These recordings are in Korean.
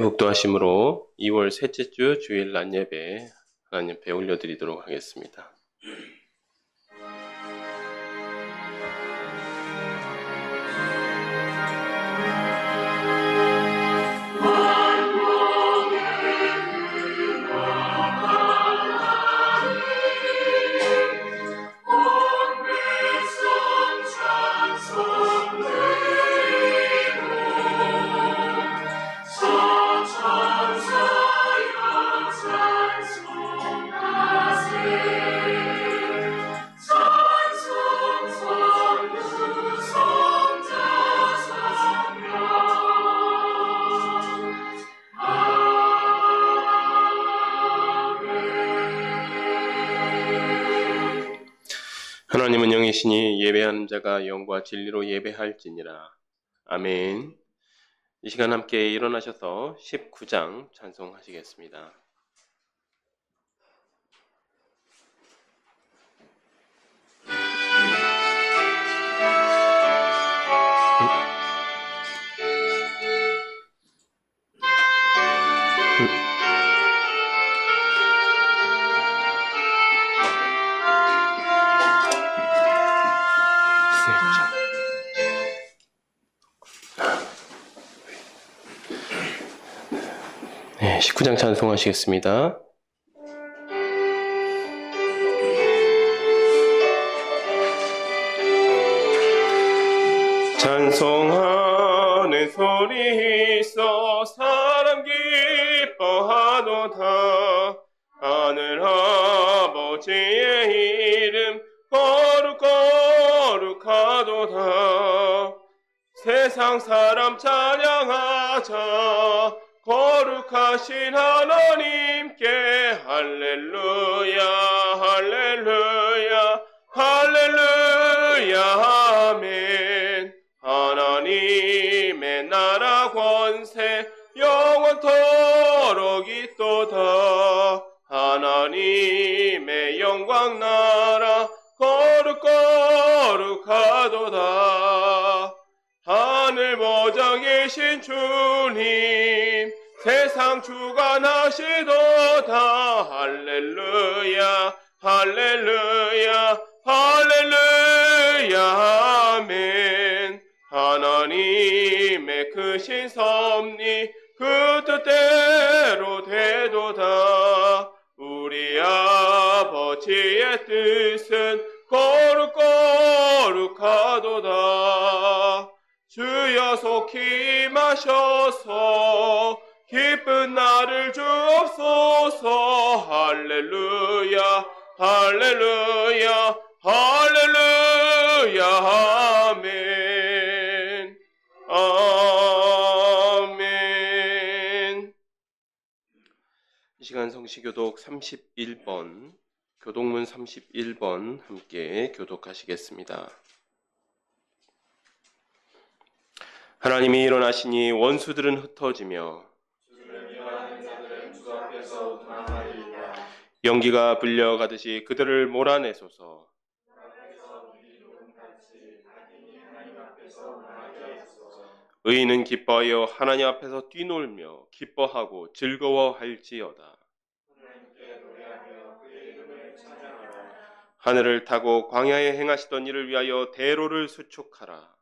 목도하심으로 2월 셋째 주 주일 낮 예배 하나님 앞에 올려드리도록 하겠습니다. 하나님은 영이시니 예배하는 자가 영과 진리로 예배할지니라. 아멘. 이 시간 함께 일어나셔서 19장 찬송하시겠습니다. 네, 19장 찬송하시겠습니다. 찬송하는 소리 있어 사람 기뻐하도다. 하늘 아버지의 이름 거룩거룩하도다. 세상 사람 찬양하자. 거룩하신 하나님께 할렐루야 할렐루야 할렐루야 아멘. 하나님의 나라 권세 영원토록 있도다. 하나님의 영광 나라 거룩거룩하도다. 하늘 보좌 계신 주님 세상 주관하시도다. 할렐루야 할렐루야 할렐루야 아멘. 하나님의 크신 섭리 그 뜻대로 되도다. 우리 아버지의 뜻은 거룩거룩하도다. 주여 속히 임하셔서 기쁜 나를 주옵소서. 할렐루야 할렐루야 할렐루야 아멘 아멘. 이 시간 성시교독 31번 교독문 31번 함께 교독하시겠습니다. 하나님이 일어나시니 원수들은 흩어지며 연기가 불려가듯이 그들을 몰아내소서. 의인은 기뻐하여 하나님 앞에서 뛰놀며 기뻐하고 즐거워할지어다. 하늘을 타고 광야에 행하시던 일을 위하여 대로를 수축하라.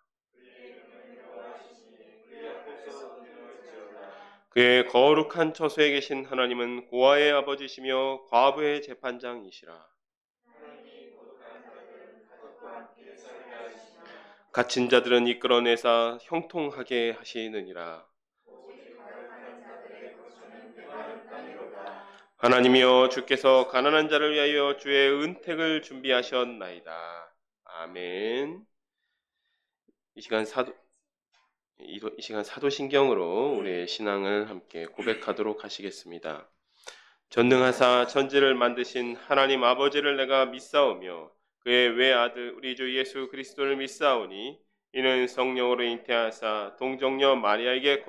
그의 거룩한 처소에 계신 하나님은 고아의 아버지시며 과부의 재판장이시라. 갇힌 자들은 이끌어내사 형통하게 하시느니라. 하나님이여 주께서 가난한 자를 위하여 주의 은택을 준비하셨나이다. 아멘. 이 시간 사도신경으로 우리의 신앙을 함께 고백하도록 하시겠습니다. 전능하사 천지를 만드신 하나님 아버지를 내가 믿사오며 그의 외아들 우리 주 예수 그리스도를 믿사오니 이는 성령으로 잉태하사 동정녀 마리아에게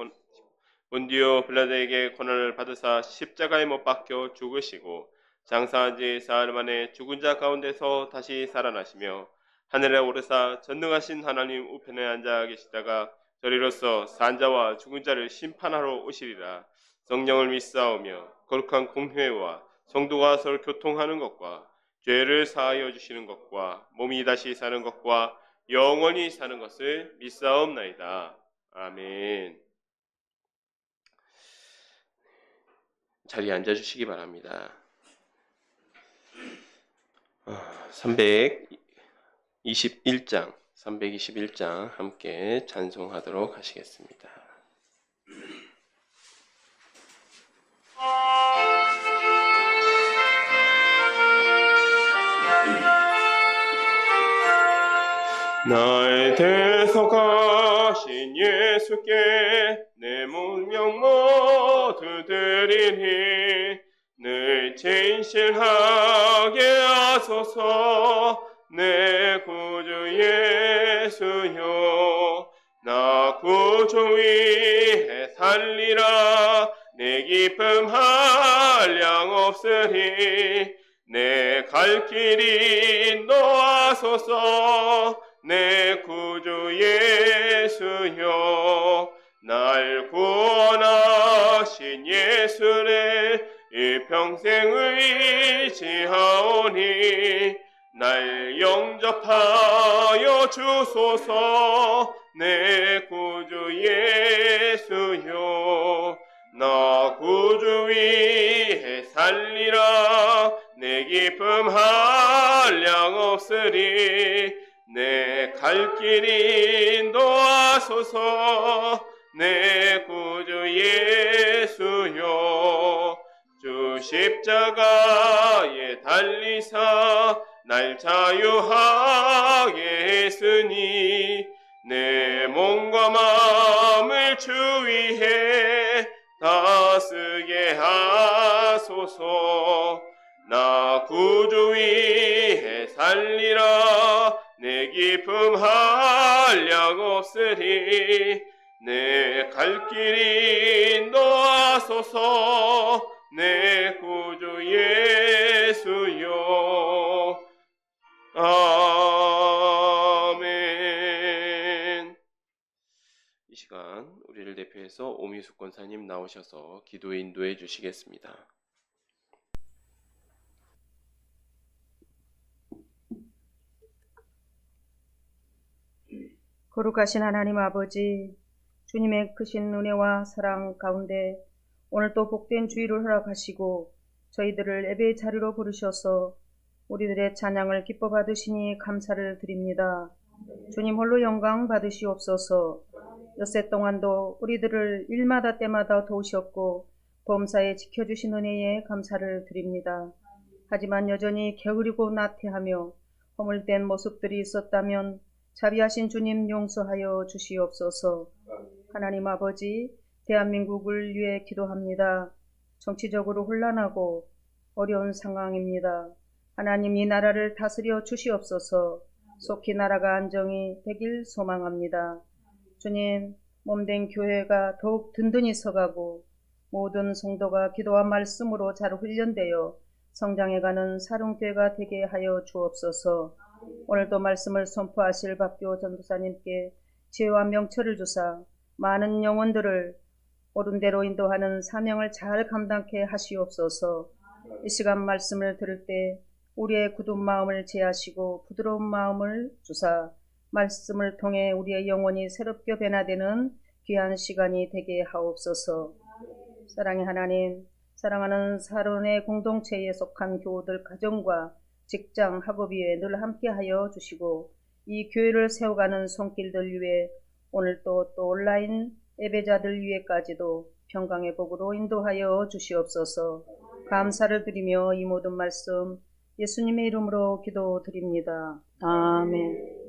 본디오 빌라도에게 고난을 받으사 십자가에 못 박혀 죽으시고 장사한 지 사흘 만에 죽은 자 가운데서 다시 살아나시며 하늘에 오르사 전능하신 하나님 우편에 앉아 계시다가 저리로서 산자와 죽은 자를 심판하러 오시리라. 성령을 믿사오며 거룩한 공회와 성도가 서로 교통하는 것과 죄를 사하여 주시는 것과 몸이 다시 사는 것과 영원히 사는 것을 믿사옵나이다. 아멘. 자리에 앉아주시기 바랍니다. 321장 함께 찬송하도록 하시겠습니다. 날 대속하신 예수께 내 문명 모두 드리니 늘 진실하게 하소서. 내 구주 예수여, 나 구주 위에 살리라. 내 기쁨 한량 없으리. 내 갈 길이 인도하소서. 내 구주 예수여, 날 구원하신 예수를 일평생 의지하오니 날 영접하여 주소서. 내 구주 예수여, 나 구주 위에 살리라. 내 기쁨 한량 없으리. 내 갈 길이 인도하소서. 내 구주 예수여, 주 십자가에 달리사 날 자유하게 했으니 내 몸과 마음을 주 위에 다쓰게 하소서. 나 구주 위에 살리라. 내 기쁨 한량 없으리. 내 갈 길이 인도하소서. 내 구주 예수여. 아멘. 이 시간 우리를 대표해서 오미숙 권사님 나오셔서 기도 인도해 주시겠습니다. 거룩하신 하나님 아버지, 주님의 크신 은혜와 사랑 가운데 오늘 또 복된 주일을 허락하시고 저희들을 예배의 자리로 부르셔서 우리들의 찬양을 기뻐 받으시니 감사를 드립니다. 주님 홀로 영광 받으시옵소서. 엿새 동안도 우리들을 일마다 때마다 도우셨고 범사에 지켜주신 은혜에 감사를 드립니다. 하지만 여전히 게으르고 나태하며 허물된 모습들이 있었다면 자비하신 주님 용서하여 주시옵소서. 하나님 아버지, 대한민국을 위해 기도합니다. 정치적으로 혼란하고 어려운 상황입니다. 하나님 이 나라를 다스려 주시옵소서. 속히 나라가 안정이 되길 소망합니다. 주님, 몸된 교회가 더욱 든든히 서가고 모든 성도가 기도와 말씀으로 잘 훈련되어 성장해가는 사롱교회가 되게 하여 주옵소서. 오늘도 말씀을 선포하실 박교 전도사님께 지혜와 명철을 주사 많은 영혼들을 옳은 대로 인도하는 사명을 잘 감당케 하시옵소서. 이 시간 말씀을 들을 때 우리의 굳은 마음을 제하시고 부드러운 마음을 주사 말씀을 통해 우리의 영혼이 새롭게 변화되는 귀한 시간이 되게 하옵소서. 사랑의 하나님, 사랑하는 사론의 공동체에 속한 교우들 가정과 직장, 학업 위에 늘 함께하여 주시고 이 교회를 세워가는 손길들 위해 오늘 또 온라인 예배자들 위에까지도 평강의 복으로 인도하여 주시옵소서. 감사를 드리며 이 모든 말씀 예수님의 이름으로 기도드립니다. 아멘.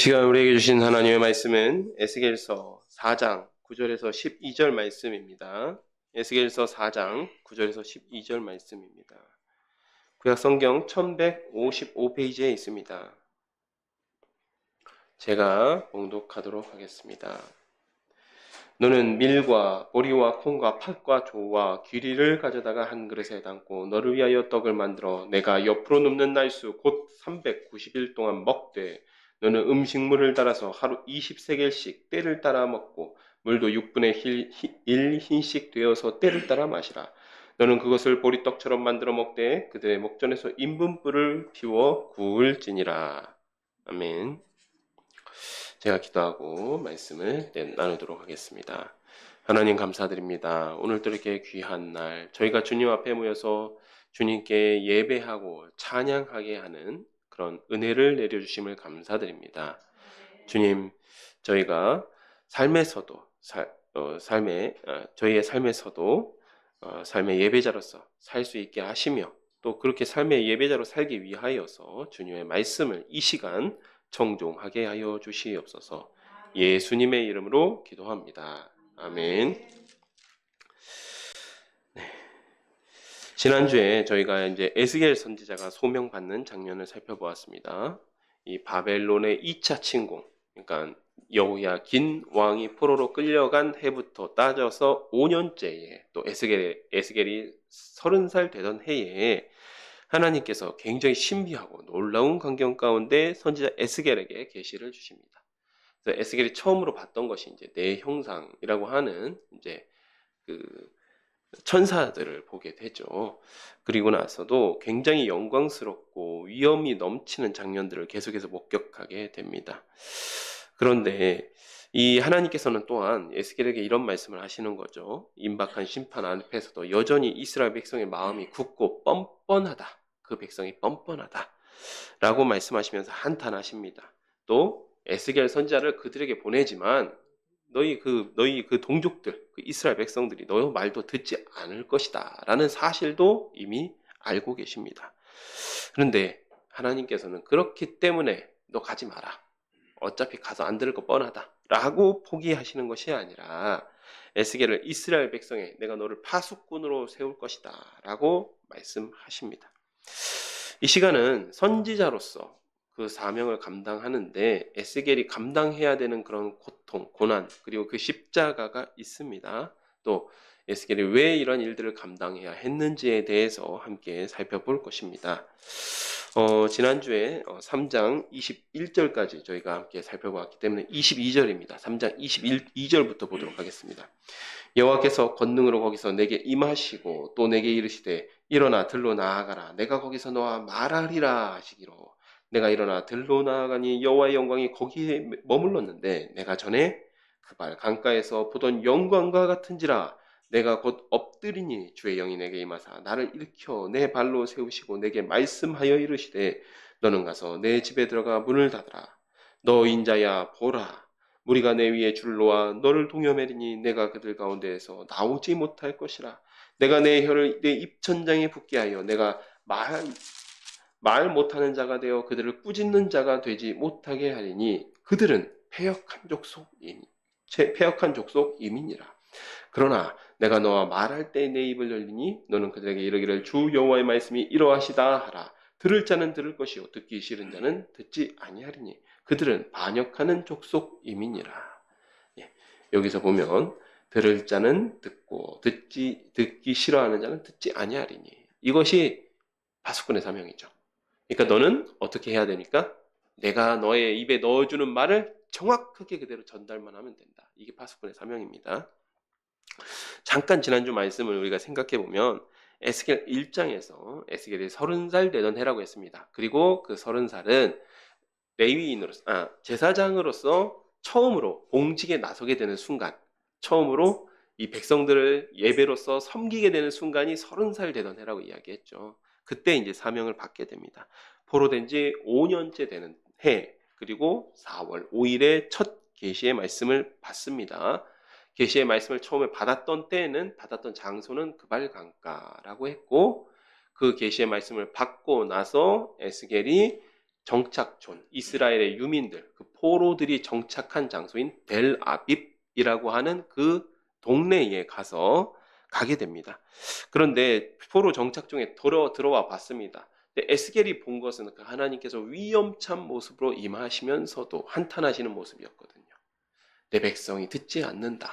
시간 우리에게 주신 하나님의 말씀은 에스겔서 4장 9절에서 12절 말씀입니다. 에스겔서 4장 9절에서 12절 말씀입니다. 구약 성경 1155페이지에 있습니다. 제가 봉독하도록 하겠습니다. 너는 밀과 보리와 콩과 팥과 조와 귀리를 가져다가 한 그릇에 담고 너를 위하여 떡을 만들어 내가 옆으로 눕는 날수 곧 390일 동안 먹되 너는 음식물을 따라서 하루 20세겔씩 때를 따라 먹고 물도 6분의 1 흰씩 되어서 때를 따라 마시라. 너는 그것을 보리떡처럼 만들어 먹되 그들의 목전에서 인분불을 피워 구울지니라. 아멘. 제가 기도하고 말씀을 나누도록 하겠습니다. 하나님 감사드립니다. 오늘도 이렇게 귀한 날 저희가 주님 앞에 모여서 주님께 예배하고 찬양하게 하는 그런 은혜를 내려주심을 감사드립니다. 주님, 저희가 삶에서도 저희의 삶에서도 삶의 예배자로서 살 수 있게 하시며 또 그렇게 삶의 예배자로 살기 위하여서 주님의 말씀을 이 시간 청종하게 하여 주시옵소서. 예수님의 이름으로 기도합니다. 아멘. 지난주에 저희가 이제 에스겔 선지자가 소명받는 장면을 살펴보았습니다. 이 바벨론의 2차 침공, 그러니까 여호야긴 왕이 포로로 끌려간 해부터 따져서 5년째에 또 에스겔이 30살 되던 해에 하나님께서 굉장히 신비하고 놀라운 광경 가운데 선지자 에스겔에게 계시를 주십니다. 그래서 에스겔이 처음으로 봤던 것이 이제 내 형상이라고 하는 이제 그 천사들을 보게 되죠. 그리고 나서도 굉장히 영광스럽고 위엄이 넘치는 장면들을 계속해서 목격하게 됩니다. 그런데 이 하나님께서는 또한 에스겔에게 이런 말씀을 하시는 거죠. 임박한 심판 앞에서도 여전히 이스라엘 백성의 마음이 굳고 뻔뻔하다. 그 백성이 뻔뻔하다. 라고 말씀하시면서 한탄하십니다. 또 에스겔 선지자를 그들에게 보내지만 너희 그 동족들, 그 이스라엘 백성들이 너희 말도 듣지 않을 것이다. 라는 사실도 이미 알고 계십니다. 그런데 하나님께서는 그렇기 때문에 너 가지 마라. 어차피 가서 안 들을 거 뻔하다. 라고 포기하시는 것이 아니라 에스겔을 이스라엘 백성에 내가 너를 파수꾼으로 세울 것이다. 라고 말씀하십니다. 이 시간은 선지자로서 그 사명을 감당하는데 에스겔이 감당해야 되는 그런 고통, 고난, 그리고 그 십자가가 있습니다. 또 에스겔이 왜 이런 일들을 감당해야 했는지에 대해서 함께 살펴볼 것입니다. 지난주에 3장 21절까지 저희가 함께 살펴보았기 때문에 22절입니다. 3장 22절부터 보도록 하겠습니다. 여호와께서 권능으로 거기서 내게 임하시고 또 내게 이르시되 일어나 들로 나아가라. 내가 거기서 너와 말하리라 하시기로 내가 일어나 들로 나아가니 여호와의 영광이 거기에 머물렀는데 내가 전에 그 발 강가에서 보던 영광과 같은지라. 내가 곧 엎드리니 주의 영이 내게 임하사 나를 일으켜 내 발로 세우시고 내게 말씀하여 이르시되 너는 가서 내 집에 들어가 문을 닫으라. 너 인자야 보라. 무리가 내 위에 줄을 놓아 너를 동여매리니 내가 그들 가운데에서 나오지 못할 것이라. 내가 내 혀를 내 입천장에 붙게 하여 내가 말 못하는 자가 되어 그들을 꾸짖는 자가 되지 못하게 하리니 그들은 패역한 족속임이니라. 그러나 내가 너와 말할 때 내 입을 열리니 너는 그들에게 이르기를 주 여호와의 말씀이 이러하시다 하라. 들을 자는 들을 것이요 듣기 싫은 자는 듣지 아니하리니 그들은 반역하는 족속임이니라. 여기서 보면 들을 자는 듣고 듣기 싫어하는 자는 듣지 아니하리니 이것이 파수꾼의 사명이죠. 그러니까 너는 어떻게 해야 되니까 내가 너의 입에 넣어주는 말을 정확하게 그대로 전달만 하면 된다. 이게 파수꾼의 사명입니다. 잠깐 지난주 말씀을 우리가 생각해 보면 에스겔 1장에서 에스겔이 30살 되던 해라고 했습니다. 그리고 그 30살은 제사장으로서 처음으로 공직에 나서게 되는 순간, 처음으로 이 백성들을 예배로서 섬기게 되는 순간이 30살 되던 해라고 이야기했죠. 그때 이제 사명을 받게 됩니다. 포로된 지 5년째 되는 해, 그리고 4월 5일에 첫 계시의 말씀을 받습니다. 계시의 말씀을 처음에 받았던 장소는 그발 강가라고 했고 그 계시의 말씀을 받고 나서 에스겔이 정착촌, 이스라엘의 유민들, 그 포로들이 정착한 장소인 델 아빕이라고 하는 그 동네에 가게 됩니다. 그런데 포로 정착촌에 들어와 봤습니다. 근데 에스겔이 본 것은 그 하나님께서 위험찬 모습으로 임하시면서도 한탄하시는 모습이었거든요. 내 백성이 듣지 않는다.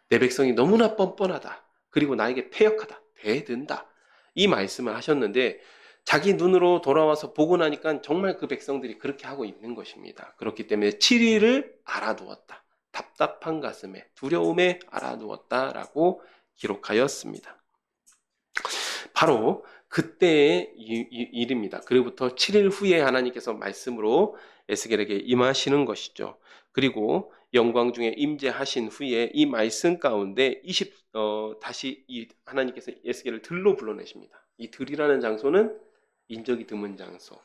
내 백성이 너무나 뻔뻔하다. 그리고 나에게 패역하다. 대든다. 이 말씀을 하셨는데 자기 눈으로 돌아와서 보고 나니까 정말 그 백성들이 그렇게 하고 있는 것입니다. 그렇기 때문에 7일을 알아두었다. 답답한 가슴에 두려움에 알아두었다라고 기록하였습니다. 바로 그때의 일입니다. 그로부터 7일 후에 하나님께서 말씀으로 에스겔에게 임하시는 것이죠. 그리고 영광 중에 임재하신 후에 이 말씀 가운데 다시 이 하나님께서 에스겔을 들로 불러내십니다. 이 들이라는 장소는 인적이 드문 장소,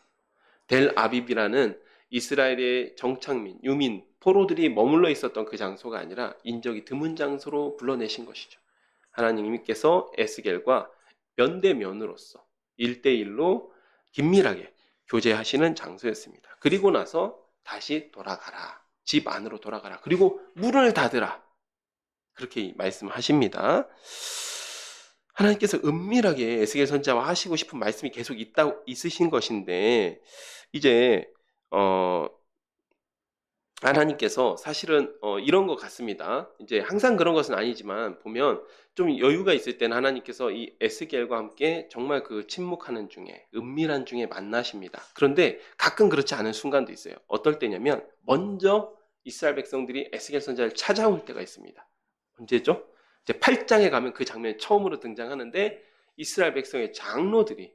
델 아빕이라는 이스라엘의 정착민, 유민, 포로들이 머물러 있었던 그 장소가 아니라 인적이 드문 장소로 불러내신 것이죠. 하나님께서 에스겔과 면대면으로서 1대1로 긴밀하게 교제하시는 장소였습니다. 그리고 나서 다시 돌아가라. 집 안으로 돌아가라. 그리고 문을 닫으라. 그렇게 말씀하십니다. 하나님께서 은밀하게 에스겔 선지자와 하시고 싶은 말씀이 계속 있으신 것인데 이제 하나님께서 사실은 이런 것 같습니다. 이제 항상 그런 것은 아니지만 보면 좀 여유가 있을 때는 하나님께서 이 에스겔과 함께 정말 그 침묵하는 중에 은밀한 중에 만나십니다. 그런데 가끔 그렇지 않은 순간도 있어요. 어떨 때냐면 먼저 이스라엘 백성들이 에스겔 선지자를 찾아올 때가 있습니다. 언제죠? 이제 8장에 가면 그 장면이 처음으로 등장하는데 이스라엘 백성의 장로들이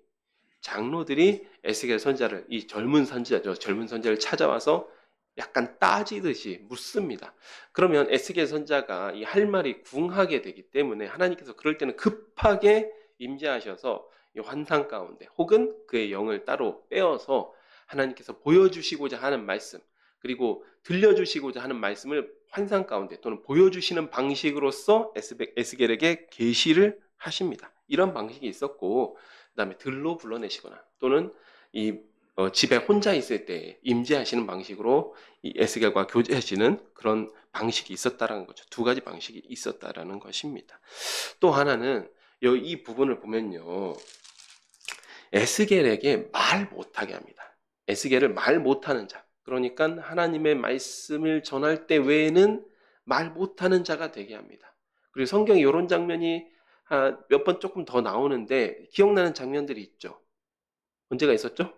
에스겔 선지자를 이 젊은 선지자를 찾아와서 약간 따지듯이 묻습니다. 그러면 에스겔 선지자가 이 할 말이 궁하게 되기 때문에 하나님께서 그럴 때는 급하게 임재하셔서 이 환상 가운데 혹은 그의 영을 따로 빼어서 하나님께서 보여주시고자 하는 말씀 그리고 들려주시고자 하는 말씀을 환상 가운데 또는 보여주시는 방식으로서 에스겔에게 계시를 하십니다. 이런 방식이 있었고 그 다음에 들로 불러내시거나 또는 이 집에 혼자 있을 때 임재하시는 방식으로 이 에스겔과 교제하시는 그런 방식이 있었다라는 거죠. 두 가지 방식이 있었다라는 것입니다. 또 하나는 이 부분을 보면요. 에스겔에게 말 못하게 합니다. 에스겔을 말 못하는 자. 그러니까 하나님의 말씀을 전할 때 외에는 말 못하는 자가 되게 합니다. 그리고 성경에 이런 장면이 몇 번 조금 더 나오는데 기억나는 장면들이 있죠. 언제가 있었죠?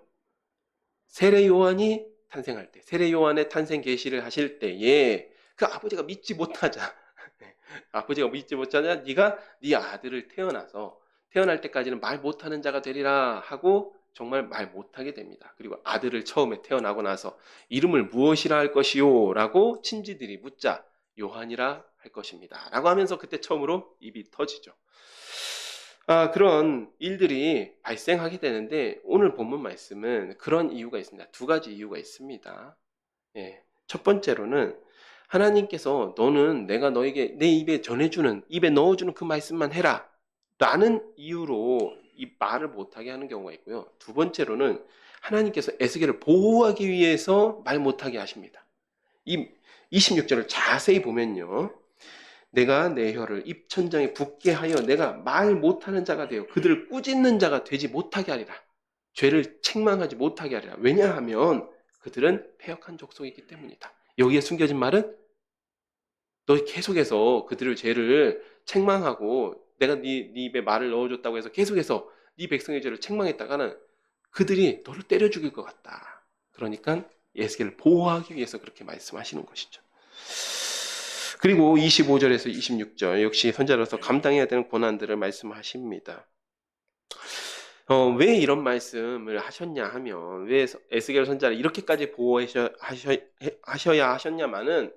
세례 요한이 탄생할 때, 세례 요한의 탄생 계시를 하실 때에 그 아버지가 믿지 못하자, 네가 네 아들을 태어날 때까지는 말 못하는 자가 되리라 하고 정말 말 못하게 됩니다. 그리고 아들을 처음에 태어나고 나서 이름을 무엇이라 할 것이요? 라고 친지들이 묻자 요한이라 할 것입니다. 라고 하면서 그때 처음으로 입이 터지죠. 그런 일들이 발생하게 되는데 오늘 본문 말씀은 그런 이유가 있습니다. 두 가지 이유가 있습니다. 첫 번째로는 하나님께서 너는 내가 너에게 내 입에 전해주는 입에 넣어주는 그 말씀만 해라 라는 이유로 이 말을 못하게 하는 경우가 있고요. 두 번째로는 하나님께서 에스겔을 보호하기 위해서 말 못하게 하십니다. 이 26절을 자세히 보면요. 내가 내 혀를 입천장에 붙게 하여 내가 말 못하는 자가 되어 그들을 꾸짖는 자가 되지 못하게 하리라. 죄를 책망하지 못하게 하리라. 왜냐하면 그들은 패역한 족속이기 때문이다. 여기에 숨겨진 말은 너 계속해서 그들의 죄를 책망하고 내가 네 입에 말을 넣어줬다고 해서 계속해서 네 백성의 죄를 책망했다가는 그들이 너를 때려 죽일 것 같다. 그러니까 에스겔을 보호하기 위해서 그렇게 말씀하시는 것이죠. 그리고 25절에서 26절 역시 선지자로서 감당해야 되는 고난들을 말씀하십니다. 왜 이런 말씀을 하셨냐 하면 왜 에스겔 선지자를 이렇게까지 보호하셔야 하셨냐마는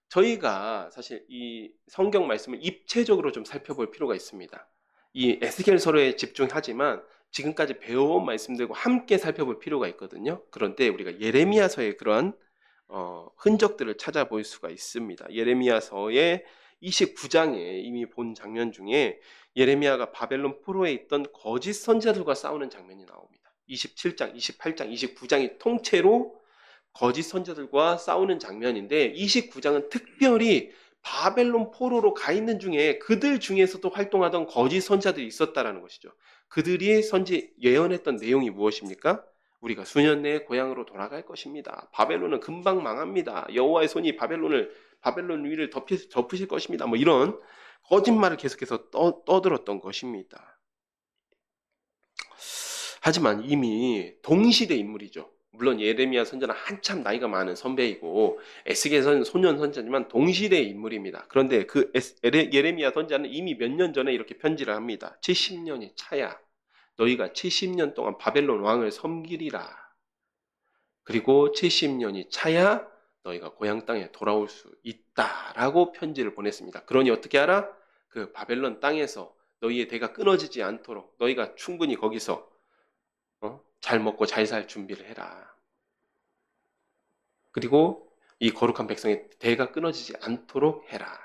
저희가 사실 이 성경 말씀을 입체적으로 좀 살펴볼 필요가 있습니다. 이 에스겔서에 집중하지만 지금까지 배워온 말씀들과 함께 살펴볼 필요가 있거든요. 그런데 우리가 예레미야서의 그런 흔적들을 찾아볼 수가 있습니다. 예레미야서의 29장에 이미 본 장면 중에 예레미야가 바벨론 포로에 있던 거짓 선지자들과 싸우는 장면이 나옵니다. 27장, 28장, 29장이 통째로 거짓 선지자들과 싸우는 장면인데 29장은 특별히 바벨론 포로로 가 있는 중에 그들 중에서도 활동하던 거짓 선지자들이 있었다라는 것이죠. 그들이 선지 예언했던 내용이 무엇입니까? 우리가 수년 내에 고향으로 돌아갈 것입니다. 바벨론은 금방 망합니다. 여호와의 손이 바벨론 위를 덮으실 것입니다. 뭐 이런 거짓말을 계속해서 떠들었던 것입니다. 하지만 이미 동시대 인물이죠. 물론 예레미야 선지자는 한참 나이가 많은 선배이고 에스겔 소년 선지자지만 동시대의 인물입니다. 그런데 그 예레미야 선지자는 이미 몇 년 전에 이렇게 편지를 합니다. 70년이 차야 너희가 70년 동안 바벨론 왕을 섬기리라. 그리고 70년이 차야 너희가 고향 땅에 돌아올 수 있다라고 편지를 보냈습니다. 그러니 어떻게 알아? 그 바벨론 땅에서 너희의 대가 끊어지지 않도록 너희가 충분히 거기서 잘 먹고 잘 살 준비를 해라. 그리고 이 거룩한 백성의 대가 끊어지지 않도록 해라.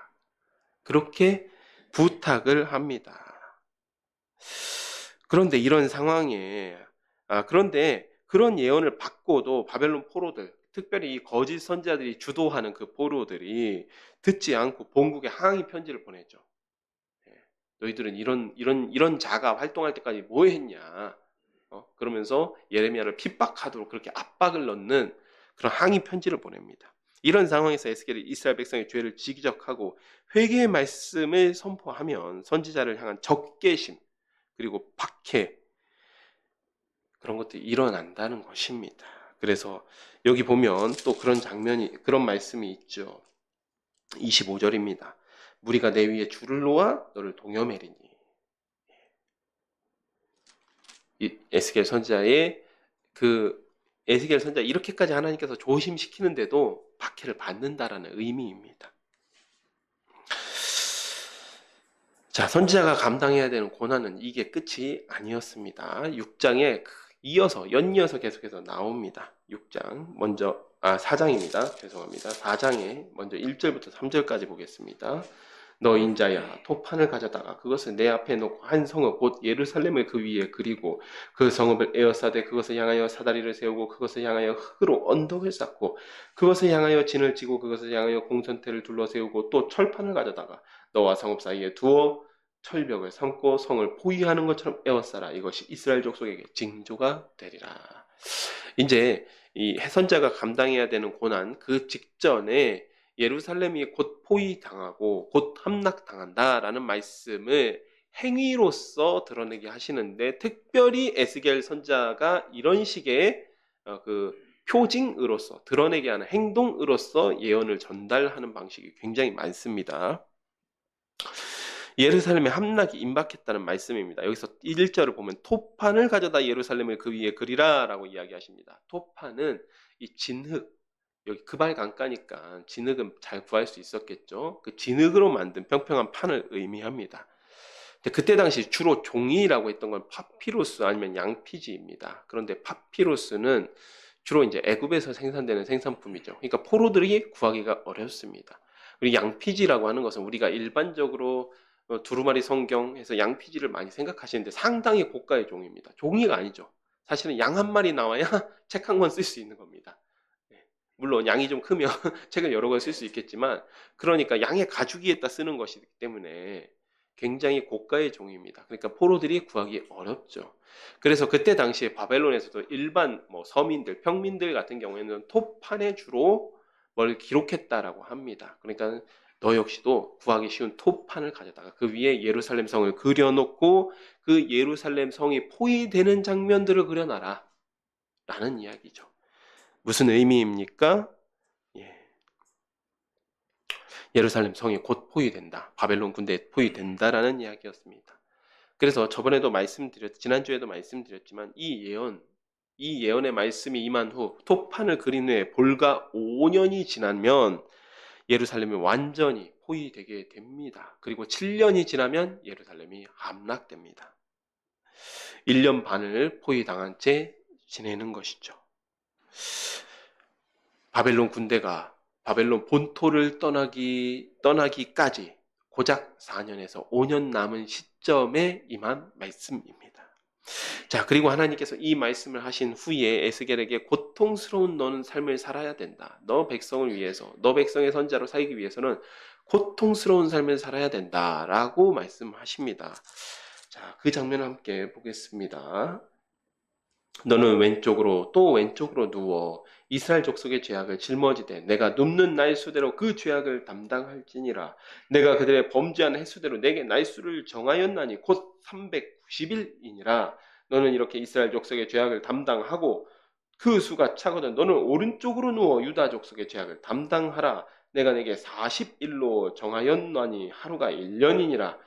그렇게 부탁을 합니다. 그런데 이런 상황에 그런데 그런 예언을 받고도 바벨론 포로들, 특별히 이 거짓 선지자들이 주도하는 그 포로들이 듣지 않고 본국에 항의 편지를 보내죠. 너희들은 이런 자가 활동할 때까지 뭐 했냐? 그러면서 예레미야를 핍박하도록 그렇게 압박을 넣는 그런 항의 편지를 보냅니다. 이런 상황에서 에스겔이 이스라엘 백성의 죄를 지적하고 회개의 말씀을 선포하면 선지자를 향한 적개심 그리고 박해 그런 것들이 일어난다는 것입니다. 그래서 여기 보면 또 그런 말씀이 있죠. 25절입니다. 무리가 내 위에 줄을 놓아 너를 동여매리니. 에스겔 선지자의 에스겔 선지자 이렇게까지 하나님께서 조심시키는데도 박해를 받는다라는 의미입니다. 자, 선지자가 감당해야 되는 고난은 이게 끝이 아니었습니다. 6장에 연이어서 계속해서 나옵니다. 4장입니다. 죄송합니다. 4장에 먼저 1절부터 3절까지 보겠습니다. 너 인자야 토판을 가져다가 그것을 내 앞에 놓고 한 성읍 곧 예루살렘을 그 위에 그리고 그 성읍을 에워싸되 그것을 향하여 사다리를 세우고 그것을 향하여 흙으로 언덕을 쌓고 그것을 향하여 진을 치고 그것을 향하여 공천대를 둘러세우고 또 철판을 가져다가 너와 성읍 사이에 두어 철벽을 삼고 성을 포위하는 것처럼 에워싸라. 이것이 이스라엘 족속에게 징조가 되리라. 이제 이 선지자가 감당해야 되는 고난 그 직전에 예루살렘이 곧 포위당하고 곧 함락당한다라는 말씀을 행위로서 드러내게 하시는데 특별히 에스겔 선지자가 이런 식의 그 표징으로서 드러내게 하는 행동으로서 예언을 전달하는 방식이 굉장히 많습니다. 예루살렘의 함락이 임박했다는 말씀입니다. 여기서 1절을 보면 토판을 가져다 예루살렘을 그 위에 그리라 라고 이야기하십니다. 토판은 이 진흙, 여기 그발 강가니까 진흙은 잘 구할 수 있었겠죠. 그 진흙으로 만든 평평한 판을 의미합니다. 근데 그때 당시 주로 종이라고 했던 건 파피루스 아니면 양피지입니다. 그런데 파피루스는 주로 이제 애굽에서 생산되는 생산품이죠. 그러니까 포로들이 구하기가 어렵습니다. 그리고 양피지라고 하는 것은 우리가 일반적으로 두루마리 성경에서 양피지를 많이 생각하시는데 상당히 고가의 종입니다. 종이가 아니죠. 사실은 양 한 마리 나와야 책 한 권 쓸 수 있는 겁니다. 물론 양이 좀 크면 책을 여러 권 쓸 수 있겠지만 그러니까 양의 가죽위에다 쓰는 것이기 때문에 굉장히 고가의 종입니다. 그러니까 포로들이 구하기 어렵죠. 그래서 그때 당시에 바벨론에서도 일반 서민들, 평민들 같은 경우에는 토판에 주로 뭘 기록했다라고 합니다. 그러니까 너 역시도 구하기 쉬운 토판을 가져다가 그 위에 예루살렘 성을 그려놓고 그 예루살렘 성이 포위되는 장면들을 그려놔라 라는 이야기죠. 무슨 의미입니까? 예루살렘 성이 곧 포위된다. 바벨론 군대에 포위된다라는 이야기였습니다. 그래서 지난주에도 말씀드렸지만 이 예언의 말씀이 임한 후 토판을 그린 후에 불과 5년이 지나면 예루살렘이 완전히 포위되게 됩니다. 그리고 7년이 지나면 예루살렘이 함락됩니다. 1년 반을 포위당한 채 지내는 것이죠. 바벨론 군대가 바벨론 본토를 떠나기까지 고작 4년에서 5년 남은 시점에 임한 말씀입니다. 자, 그리고 하나님께서 이 말씀을 하신 후에 에스겔에게 고통스러운 너는 삶을 살아야 된다. 너 백성을 위해서, 너 백성의 선자로 살기 위해서는 고통스러운 삶을 살아야 된다라고 말씀하십니다. 자, 그 장면을 함께 보겠습니다. 너는 왼쪽으로 또 왼쪽으로 누워 이스라엘 족속의 죄악을 짊어지되 내가 눕는 날수대로 그 죄악을 담당할지니라. 내가 그들의 범죄한 횟수대로 내게 날수를 정하였나니 곧 390일이니라. 너는 이렇게 이스라엘 족속의 죄악을 담당하고 그 수가 차거든 너는 오른쪽으로 누워 유다 족속의 죄악을 담당하라. 내가 내게 40일로 정하였나니 하루가 1년이니라.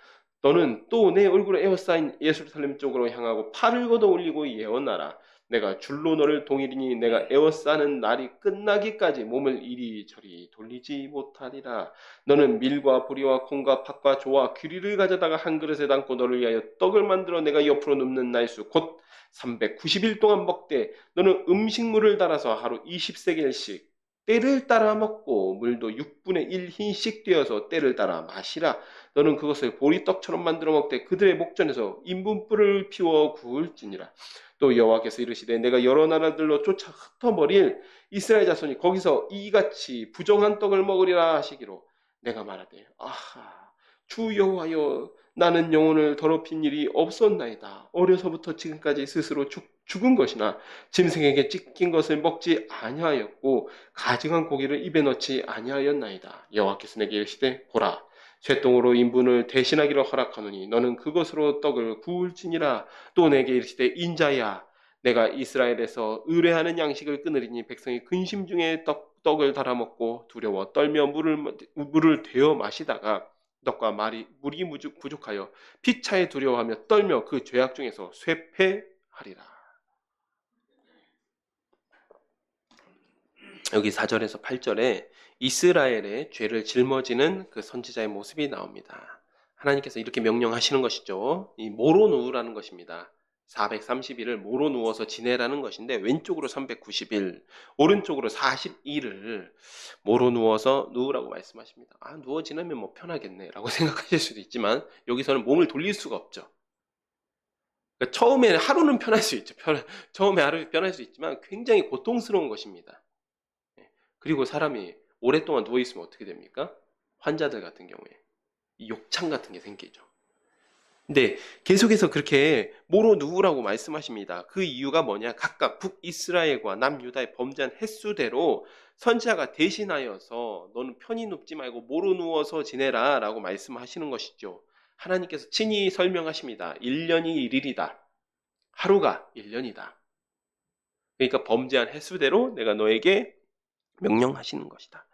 너는 또 내 얼굴에 에워싸인 예루살렘 쪽으로 향하고 팔을 걷어 올리고 예언하라. 내가 줄로 너를 동이리니 내가 에워싸는 날이 끝나기까지 몸을 이리저리 돌리지 못하리라. 너는 밀과 보리와 콩과 팥과 조와 귀리를 가져다가 한 그릇에 담고 너를 위하여 떡을 만들어 내가 옆으로 눕는 날수 곧 390일 동안 먹되 너는 음식물을 달아서 하루 20세겔씩 때를 따라 먹고 물도 6분의 1 흰씩 되어서 때를 따라 마시라. 너는 그것을 보리떡처럼 만들어 먹되 그들의 목전에서 인분불을 피워 구울지니라. 또 여호와께서 이르시되 내가 여러 나라들로 쫓아 흩어버릴 이스라엘 자손이 거기서 이같이 부정한 떡을 먹으리라 하시기로 내가 말하되 아하 주 여호와여 나는 영혼을 더럽힌 일이 없었나이다. 어려서부터 지금까지 스스로 죽은 것이나 짐승에게 찢긴 것을 먹지 아니하였고 가증한 고기를 입에 넣지 아니하였나이다. 여호와께서 내게 이르시되 보라 쇠똥으로 인분을 대신하기로 허락하노니 너는 그것으로 떡을 구울지니라. 또 내게 이르시되 인자야 내가 이스라엘에서 의뢰하는 양식을 끊으리니 백성이 근심 중에 떡을 달아먹고 두려워 떨며 물을 데워 마시다가 떡과 물이 부족하여 피차에 두려워하며 떨며 그 죄악 중에서 쇠폐하리라. 여기 4절에서 8절에 이스라엘의 죄를 짊어지는 그 선지자의 모습이 나옵니다. 하나님께서 이렇게 명령하시는 것이죠. 이 모로 누우라는 것입니다. 430일을 모로 누워서 지내라는 것인데 왼쪽으로 390일, 오른쪽으로 40일을 모로 누워서 누우라고 말씀하십니다. 아, 누워 지내면 뭐 편하겠네 라고 생각하실 수도 있지만 여기서는 몸을 돌릴 수가 없죠. 그러니까 처음에 하루는 편할 수 있죠. 처음에 하루 편할 수 있지만 굉장히 고통스러운 것입니다. 그리고 사람이 오랫동안 누워있으면 어떻게 됩니까? 환자들 같은 경우에 욕창 같은 게 생기죠. 근데 계속해서 그렇게 모로 누우라고 말씀하십니다. 그 이유가 뭐냐? 각각 북이스라엘과 남유다의 범죄한 횟수대로 선지자가 대신하여서 너는 편히 눕지 말고 모로 누워서 지내라 라고 말씀하시는 것이죠. 하나님께서 친히 설명하십니다. 1년이 1일이다. 하루가 1년이다. 그러니까 범죄한 횟수대로 내가 너에게 명령하시는 것이다.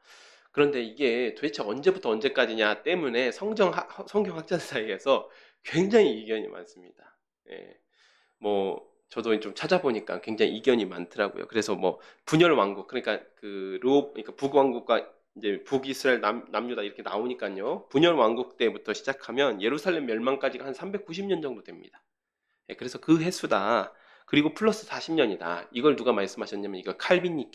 그런데 이게 도대체 언제부터 언제까지냐 때문에 성경학자 사이에서 굉장히 이견이 많습니다. 예, 뭐 저도 좀 찾아보니까 굉장히 이견이 많더라고요. 그래서 뭐 분열 왕국 그러니까 그러니까 북왕국과 이제 북이스라엘 남유다 이렇게 나오니까요. 분열 왕국 때부터 시작하면 예루살렘 멸망까지가 한 390년 정도 됩니다. 예, 그래서 그 횟수다. 그리고 플러스 40년이다. 이걸 누가 말씀하셨냐면 이거 칼빈이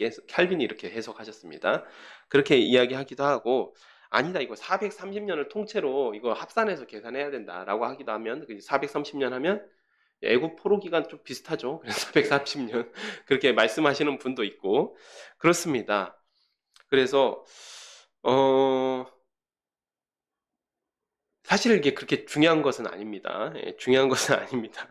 이렇게 해석하셨습니다. 그렇게 이야기하기도 하고 아니다. 이거 430년을 통째로 이거 합산해서 계산해야 된다라고 하기도 하면 430년 하면 애국 포로 기간 좀 비슷하죠. 그래서 430년 그렇게 말씀하시는 분도 있고 그렇습니다. 그래서 사실 이게 그렇게 중요한 것은 아닙니다. 예, 중요한 것은 아닙니다.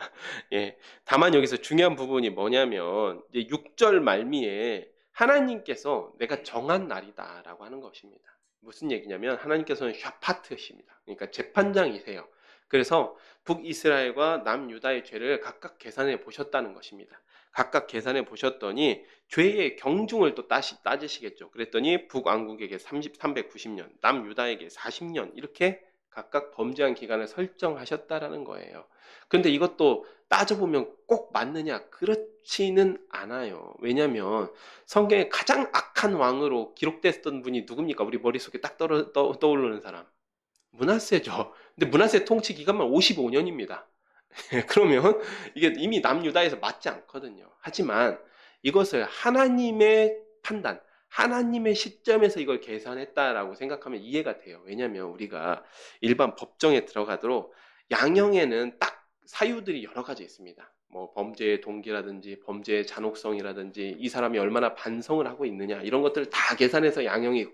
예, 다만 여기서 중요한 부분이 뭐냐면 이제 6절 말미에 하나님께서 내가 정한 날이다라고 하는 것입니다. 무슨 얘기냐면 하나님께서는 샤파트십니다. 그러니까 재판장이세요. 그래서 북이스라엘과 남유다의 죄를 각각 계산해 보셨다는 것입니다. 각각 계산해 보셨더니 죄의 경중을 또 따지시겠죠. 그랬더니 북왕국에게 390년, 남유다에게 40년 이렇게 각각 범죄한 기간을 설정하셨다라는 거예요. 그런데 이것도 따져보면 꼭 맞느냐? 그렇지는 않아요. 왜냐하면 성경에 가장 악한 왕으로 기록됐던 분이 누굽니까? 우리 머릿속에 딱 떠오르는 사람. 므낫세죠. 근데 므낫세 통치 기간만 55년입니다. 그러면 이게 이미 남유다에서 맞지 않거든요. 하지만 이것을 하나님의 판단, 하나님의 시점에서 이걸 계산했다라고 생각하면 이해가 돼요. 왜냐하면 우리가 일반 법정에 들어가도록 양형에는 딱 사유들이 여러 가지 있습니다. 뭐 범죄의 동기라든지 범죄의 잔혹성이라든지 이 사람이 얼마나 반성을 하고 있느냐 이런 것들을 다 계산해서 양형이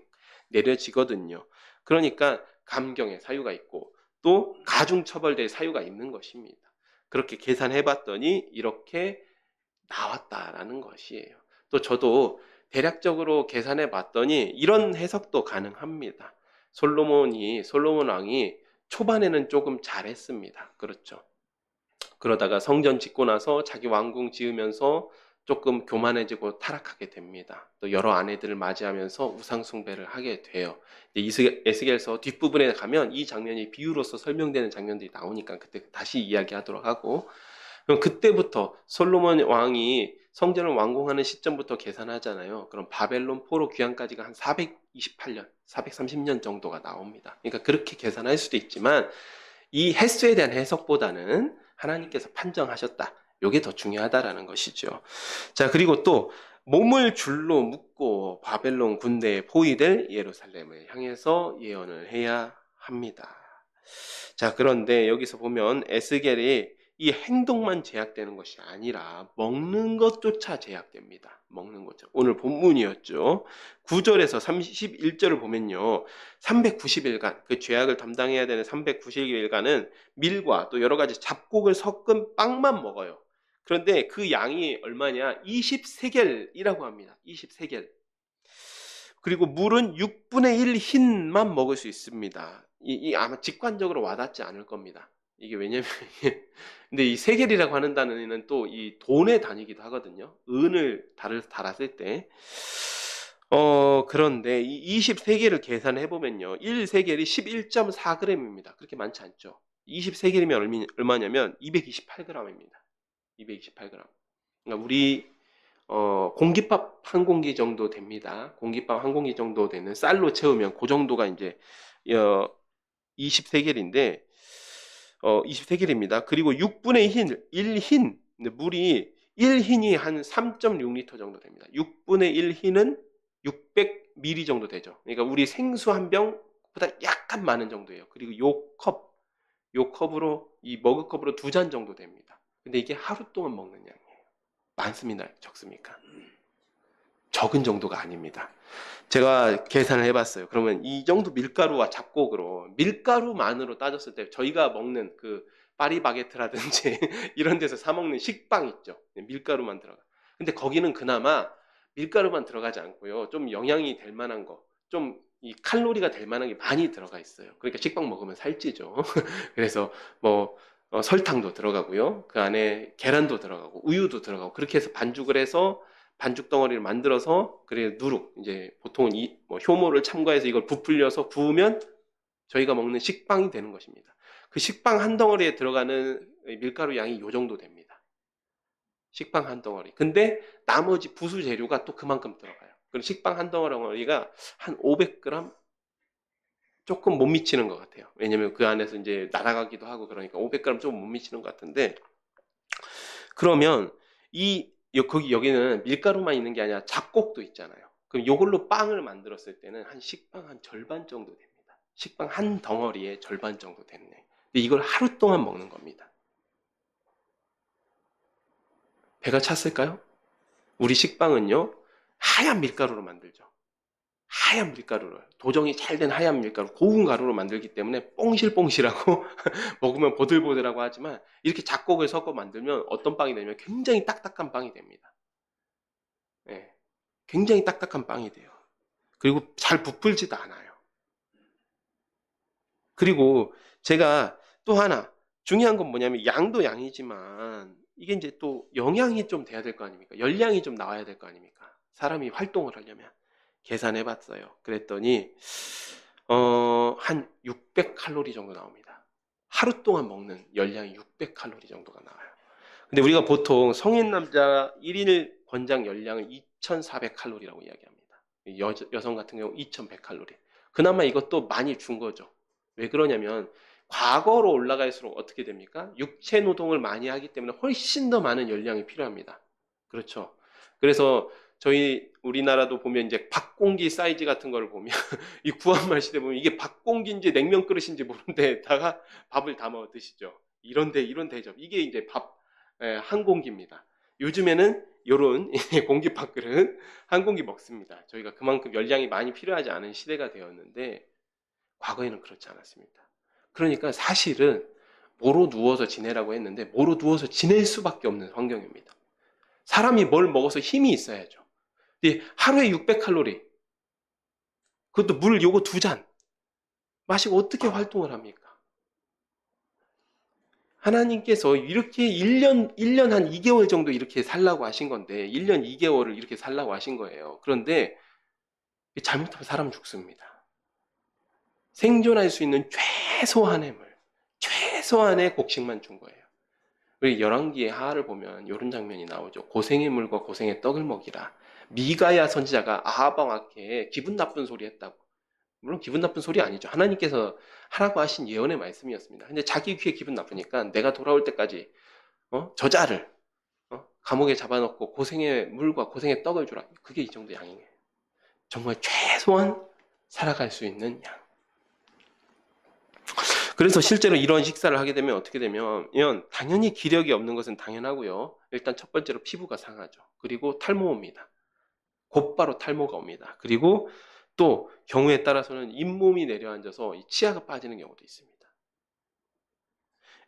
내려지거든요. 그러니까 감경의 사유가 있고 또 가중처벌될 사유가 있는 것입니다. 그렇게 계산해 봤더니 이렇게 나왔다라는 것이에요. 또 저도 대략적으로 계산해 봤더니 이런 해석도 가능합니다. 솔로몬 왕이 초반에는 조금 잘했습니다. 그렇죠. 그러다가 성전 짓고 나서 자기 왕궁 지으면서 조금 교만해지고 타락하게 됩니다. 또 여러 아내들을 맞이하면서 우상숭배를 하게 돼요. 에스겔서 뒷부분에 가면 이 장면이 비유로서 설명되는 장면들이 나오니까 그때 다시 이야기하도록 하고, 그럼 그때부터 솔로몬 왕이 성전을 완공하는 시점부터 계산하잖아요. 그럼 바벨론 포로 귀환까지가 한 428년, 430년 정도가 나옵니다. 그러니까 그렇게 계산할 수도 있지만 이 횟수에 대한 해석보다는 하나님께서 판정하셨다. 이게 더 중요하다라는 것이죠. 자, 그리고 또 몸을 줄로 묶고 바벨론 군대에 포위될 예루살렘을 향해서 예언을 해야 합니다. 자, 그런데 여기서 보면 에스겔이 이 행동만 제약되는 것이 아니라 먹는 것조차 제약됩니다. 먹는 것조차. 오늘 본문이었죠. 9절에서 31절을 보면요. 390일간, 그 죄악을 담당해야 되는 390일간은 밀과 또 여러 가지 잡곡을 섞은 빵만 먹어요. 그런데 그 양이 얼마냐? 20세겔이라고 합니다. 20세겔. 그리고 물은 6분의 1 흰만 먹을 수 있습니다. 아마 직관적으로 와닿지 않을 겁니다. 이게 왜냐면, 근데 이 세겔이라고 하는 단어는 또 이 돈의 단위이기도 하거든요. 은을 달았을 때. 그런데 이 20세겔을 계산해보면요. 1세겔이 11.4g입니다. 그렇게 많지 않죠. 20세겔이면 얼마냐면 228g입니다. 228g. 그러니까 우리 공깃밥 한 공기 정도 됩니다. 공깃밥 한 공기 정도 되는 쌀로 채우면 그 정도가 이제 20세겔인데 20세겔입니다. 그리고 6분의 1 흰, 물이 1흰이 한 3.6리터 정도 됩니다. 6분의 1 흰은 600ml 정도 되죠. 그러니까 우리 생수 한 병보다 약간 많은 정도예요. 그리고 요 컵으로 이 머그컵으로 2잔 정도 됩니다. 근데 이게 하루 동안 먹는 양이에요. 많습니다. 적습니까? 적은 정도가 아닙니다. 제가 계산을 해봤어요. 그러면 이 정도 밀가루와 잡곡으로 밀가루만으로 따졌을 때 저희가 먹는 그 파리바게트라든지 이런 데서 사 먹는 식빵 있죠. 밀가루만 들어가. 근데 거기는 그나마 밀가루만 들어가지 않고요. 좀 영양이 될 만한 거, 좀 이 칼로리가 될 만한 게 많이 들어가 있어요. 그러니까 식빵 먹으면 살찌죠. 그래서 뭐 설탕도 들어가고요. 그 안에 계란도 들어가고 우유도 들어가고 그렇게 해서 반죽을 해서 반죽 덩어리를 만들어서 그래 누룩 이제 보통은 뭐 효모를 첨가해서 이걸 부풀려서 구우면 저희가 먹는 식빵이 되는 것입니다. 그 식빵 한 덩어리에 들어가는 밀가루 양이 요 정도 됩니다. 식빵 한 덩어리. 근데 나머지 부수 재료가 또 그만큼 들어가요. 그럼 식빵 한 덩어리가 한 500g 조금 못 미치는 것 같아요. 왜냐면 그 안에서 이제 날아가기도 하고 그러니까 500g 조금 못 미치는 것 같은데 그러면 여기는 밀가루만 있는 게 아니라 잡곡도 있잖아요. 그럼 이걸로 빵을 만들었을 때는 한 식빵 한 절반 정도 됩니다. 식빵 한 덩어리의 절반 정도 됐네. 근데 이걸 하루 동안 먹는 겁니다. 배가 찼을까요? 우리 식빵은요, 하얀 밀가루로 만들죠. 하얀 밀가루로, 도정이 잘 된 하얀 밀가루, 고운 가루로 만들기 때문에 뽕실뽕실하고 먹으면 보들보들하고 하지만 이렇게 잡곡을 섞어 만들면 어떤 빵이 되냐면 굉장히 딱딱한 빵이 됩니다. 예, 굉장히 딱딱한 빵이 돼요. 그리고 잘 부풀지도 않아요. 그리고 제가 또 하나 중요한 건 뭐냐면 양도 양이지만 이게 이제 또 영양이 좀 돼야 될 거 아닙니까? 열량이 좀 나와야 될 거 아닙니까? 사람이 활동을 하려면 계산해 봤어요. 그랬더니 한 600칼로리 정도 나옵니다. 하루 동안 먹는 열량이 600칼로리 정도가 나와요. 근데 우리가 보통 성인 남자 1일 권장 열량을 2400칼로리라고 이야기합니다. 여성 같은 경우 2100칼로리. 그나마 이것도 많이 준 거죠. 왜 그러냐면 과거로 올라갈수록 어떻게 됩니까? 육체 노동을 많이 하기 때문에 훨씬 더 많은 열량이 필요합니다. 그렇죠. 그래서 우리나라도 보면 이제 밥공기 사이즈 같은 걸 보면 이 구한말 시대 보면 이게 밥공기인지 냉면 그릇인지 모르는 데다가 밥을 담아 드시죠. 이런 대접. 이게 이제 한 공기입니다. 요즘에는 요런 공깃밥 그릇 한 공기 먹습니다. 저희가 그만큼 열량이 많이 필요하지 않은 시대가 되었는데 과거에는 그렇지 않았습니다. 그러니까 사실은 모로 누워서 지내라고 했는데 모로 누워서 지낼 수밖에 없는 환경입니다. 사람이 뭘 먹어서 힘이 있어야죠. 하루에 600칼로리, 그것도 물 요거 2잔 마시고 어떻게 활동을 합니까? 하나님께서 이렇게 1년 한 2개월 정도 이렇게 살라고 하신 건데, 1년 2개월을 이렇게 살라고 하신 거예요. 그런데 잘못하면 사람 죽습니다. 생존할 수 있는 최소한의 물, 최소한의 곡식만 준 거예요. 우리 열왕기의 하하를 보면 이런 장면이 나오죠. 고생의 물과 고생의 떡을 먹이라. 미가야 선지자가 아합 왕에게 기분 나쁜 소리 했다고. 물론 기분 나쁜 소리 아니죠. 하나님께서 하라고 하신 예언의 말씀이었습니다. 근데 자기 귀에 기분 나쁘니까 내가 돌아올 때까지 저자를 감옥에 잡아놓고 고생의 물과 고생의 떡을 주라. 그게 이 정도 양이에요. 정말 최소한 살아갈 수 있는 양. 그래서 실제로 이런 식사를 하게 되면 어떻게 되면 당연히 기력이 없는 것은 당연하고요. 일단 첫 번째로 피부가 상하죠. 그리고 탈모 옵니다. 곧바로 탈모가 옵니다. 그리고 또 경우에 따라서는 잇몸이 내려앉아서 치아가 빠지는 경우도 있습니다.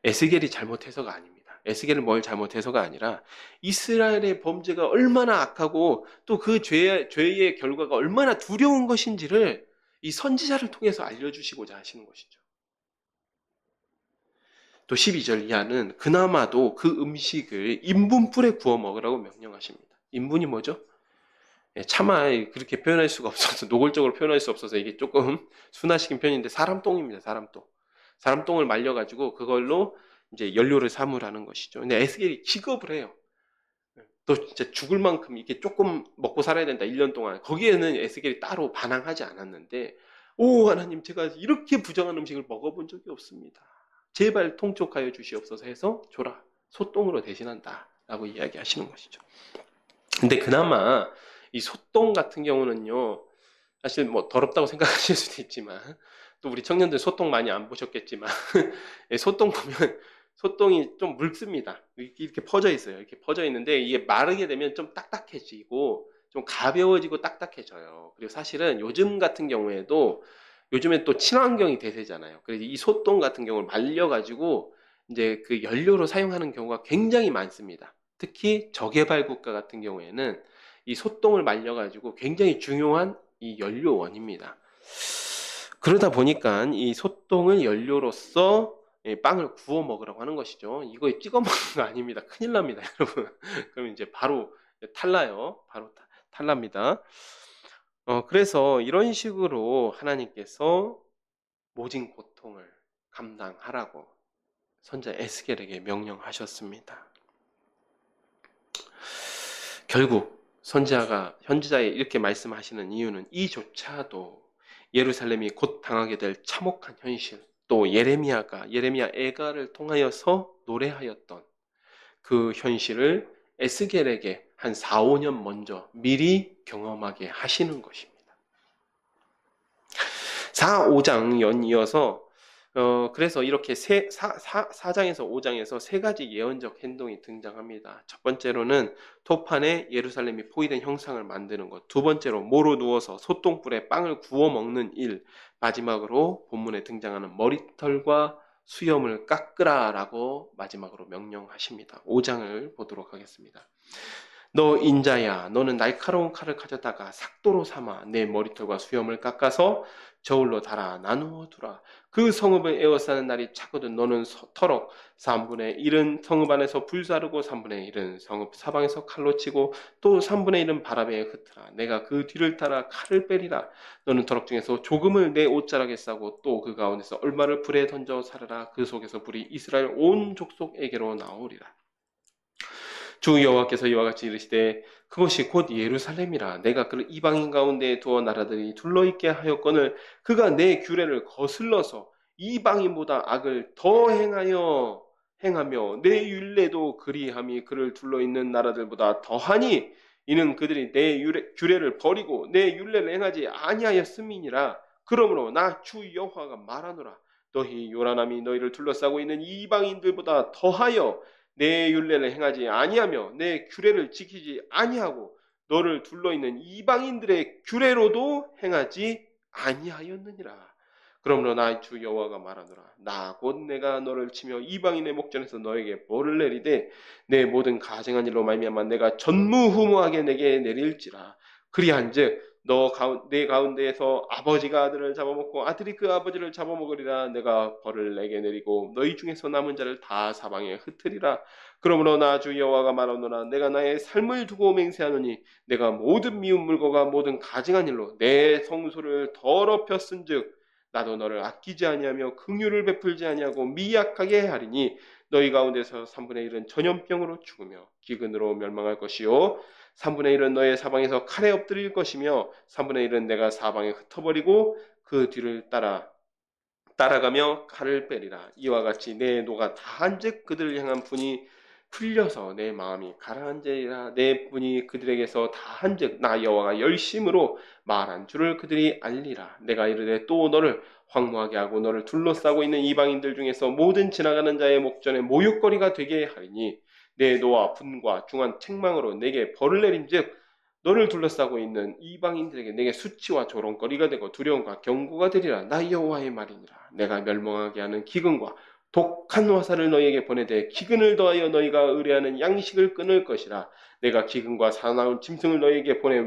에스겔이 잘못해서가 아닙니다. 에스겔은 뭘 잘못해서가 아니라 이스라엘의 범죄가 얼마나 악하고 또 그 죄의 결과가 얼마나 두려운 것인지를 이 선지자를 통해서 알려주시고자 하시는 것이죠. 또 12절 이하는 그나마도 그 음식을 인분불에 구워 먹으라고 명령하십니다. 인분이 뭐죠? 차마 그렇게 표현할 수가 없어서, 노골적으로 표현할 수 없어서 이게 조금 순화시킨 편인데 사람 똥입니다. 사람 똥. 사람 똥을 말려가지고 그걸로 이제 연료를 삼으라는 것이죠. 근데 에스겔이 기겁을 해요. 또 진짜 죽을 만큼 이게 조금 먹고 살아야 된다. 1년 동안. 거기에는 에스겔이 따로 반항하지 않았는데, 오 하나님, 제가 이렇게 부정한 음식을 먹어본 적이 없습니다. 제발 통촉하여 주시옵소서 해서 줘라. 소똥으로 대신한다. 라고 이야기하시는 것이죠. 근데 그나마 이 소똥 같은 경우는요, 사실 뭐 더럽다고 생각하실 수도 있지만, 또 우리 청년들 소똥 많이 안 보셨겠지만, 소똥 보면 소똥이 좀 묽습니다. 이렇게 퍼져 있어요. 이렇게 퍼져 있는데 이게 마르게 되면 좀 딱딱해지고 좀 가벼워지고 딱딱해져요. 그리고 사실은 요즘 같은 경우에도 요즘에 또 친환경이 대세잖아요. 그래서 이 소똥 같은 경우를 말려가지고 이제 그 연료로 사용하는 경우가 굉장히 많습니다. 특히 저개발 국가 같은 경우에는 이 소똥을 말려가지고 굉장히 중요한 이 연료원입니다. 그러다 보니까 이 소똥을 연료로서 빵을 구워 먹으라고 하는 것이죠. 이거 찍어 먹는 거 아닙니다. 큰일 납니다, 여러분. 그럼 이제 바로 탈나요. 바로 탈납니다. 그래서 이런 식으로 하나님께서 모진 고통을 감당하라고 선자 에스겔에게 명령하셨습니다. 결국 선지자에 이렇게 말씀하시는 이유는 이조차도 예루살렘이 곧 당하게 될 참혹한 현실, 또 예레미야 애가를 통하여서 노래하였던 그 현실을 에스겔에게 한 4, 5년 먼저 미리 경험하게 하시는 것입니다. 4, 5장 연이어서 그래서 이렇게 4장에서 5장에서 세 가지 예언적 행동이 등장합니다. 첫 번째로는 토판에 예루살렘이 포위된 형상을 만드는 것, 두 번째로 모로 누워서 소똥불에 빵을 구워 먹는 일, 마지막으로 본문에 등장하는 머리털과 수염을 깎으라 라고 마지막으로 명령하십니다. 5장을 보도록 하겠습니다. 너 인자야, 너는 날카로운 칼을 가져다가 삭도로 삼아 내 머리털과 수염을 깎아서 저울로 달아 나누어 두라. 그 성읍을 에워싸는 날이 차거든 너는 터럭 3분의 1은 성읍 안에서 불사르고 3분의 1은 성읍 사방에서 칼로 치고 또 3분의 1은 바람에 흩으라. 내가 그 뒤를 따라 칼을 빼리라. 너는 터럭 중에서 조금을 내 옷자락에 싸고 또 그 가운데서 얼마를 불에 던져 살으라. 그 속에서 불이 이스라엘 온 족속에게로 나오리라. 주 여호와께서 이와 같이 이르시되 그것이 곧 예루살렘이라. 내가 그를 이방인 가운데 두어 나라들이 둘러있게 하였거늘 그가 내 규례를 거슬러서 이방인보다 악을 더 행하며 내 율례도 그리함이 그를 둘러있는 나라들보다 더하니 이는 그들이 내 규례를 버리고 내 율례를 행하지 아니하였음이니라. 그러므로 나 주 여호와가 말하노라. 너희 요란함이 너희를 둘러싸고 있는 이방인들보다 더하여 내 율례를 행하지 아니하며 내 규례를 지키지 아니하고 너를 둘러있는 이방인들의 규례로도 행하지 아니하였느니라. 그러므로 나 주 여호와가 말하노라. 나 곧 내가 너를 치며 이방인의 목전에서 너에게 벌을 내리되 내 모든 가증한 일로 말미암아 내가 전무후무하게 내게 내릴지라. 그리한즉 내 가운데에서 아버지가 아들을 잡아먹고 아들이 그 아버지를 잡아먹으리라. 내가 벌을 내게 내리고 너희 중에서 남은 자를 다 사방에 흩으리라. 그러므로 나 주 여호와가 말하노라. 내가 나의 삶을 두고 맹세하노니 내가 모든 미운 물고가 모든 가증한 일로 내 성소를 더럽혔은즉 나도 너를 아끼지 아니하며 긍휼을 베풀지 아니하고 미약하게 하리니 너희 가운데서 3분의 1은 전염병으로 죽으며 기근으로 멸망할 것이요 3분의 1은 너의 사방에서 칼에 엎드릴 것이며 3분의 1은 내가 사방에 흩어버리고 그 뒤를 따라가며 칼을 빼리라. 이와 같이 내 노가 다한즉 그들을 향한 분이 풀려서 내 마음이 가라앉으리라. 내 분이 그들에게서 다한즉 나 여호와가 열심으로 말한 줄을 그들이 알리라. 내가 이르되 또 너를 황무하게 하고 너를 둘러싸고 있는 이방인들 중에서 모든 지나가는 자의 목전에 모욕거리가 되게 하리니 내 노와 분과 중한 책망으로 내게 벌을 내린즉 너를 둘러싸고 있는 이방인들에게 내게 수치와 조롱거리가 되고 두려움과 경고가 되리라. 나 여호와의 말이니라. 내가 멸망하게 하는 기근과 독한 화살을 너희에게 보내되 기근을 더하여 너희가 의뢰하는 양식을 끊을 것이라. 내가 기근과 사나운 짐승을 너희에게 보내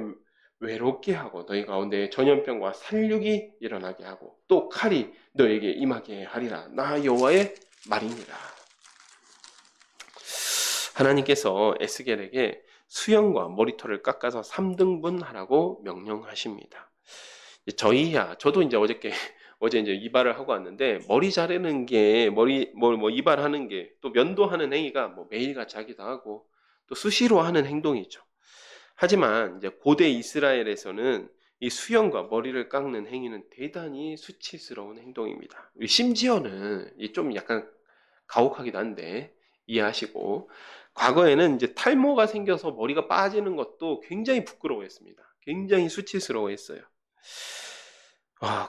외롭게 하고 너희 가운데 전염병과 살육이 일어나게 하고 또 칼이 너희에게 임하게 하리라. 나 여호와의 말이니라. 하나님께서 에스겔에게 수염과 머리털을 깎아서 3등분 하라고 명령하십니다. 저도 이제 어제 이제 이발을 하고 왔는데 머리 자르는 게 이발하는 게 또 면도하는 행위가 매일같이 하기도 하고 또 수시로 하는 행동이죠. 하지만 이제 고대 이스라엘에서는 이 수염과 머리를 깎는 행위는 대단히 수치스러운 행동입니다. 심지어는 좀 약간 가혹하기도 한데 이해하시고 과거에는 이제 탈모가 생겨서 머리가 빠지는 것도 굉장히 부끄러워했습니다. 굉장히 수치스러워했어요.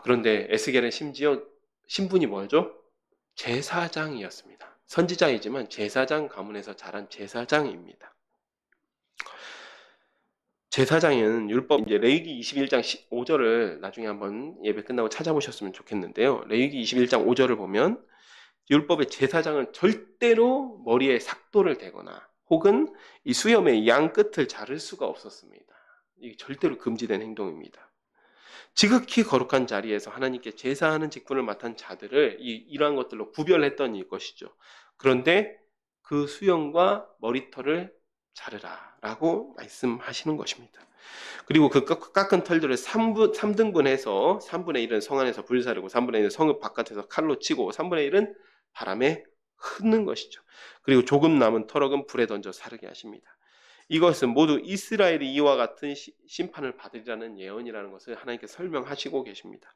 그런데 에스겔은 심지어 신분이 뭐죠? 제사장이었습니다. 선지자이지만 제사장 가문에서 자란 제사장입니다. 제사장은 율법 이제 레위기 21장 5절을 나중에 한번 예배 끝나고 찾아보셨으면 좋겠는데요. 레위기 21장 5절을 보면 율법의 제사장은 절대로 머리에 삭도를 대거나 혹은 이 수염의 양 끝을 자를 수가 없었습니다. 이게 절대로 금지된 행동입니다. 지극히 거룩한 자리에서 하나님께 제사하는 직분을 맡은 자들을 이러한 것들로 구별했던 것이죠. 그런데 그 수염과 머리털을 자르라라고 말씀하시는 것입니다. 그리고 그 깎은 털들을 3등분해서 3분의 1은 성 안에서 불사르고 3분의 1은 성 바깥에서 칼로 치고 3분의 1은 바람에 흩는 것이죠. 그리고 조금 남은 터럭은 불에 던져 사르게 하십니다. 이것은 모두 이스라엘이 이와 같은 심판을 받으리라는 예언이라는 것을 하나님께 설명하시고 계십니다.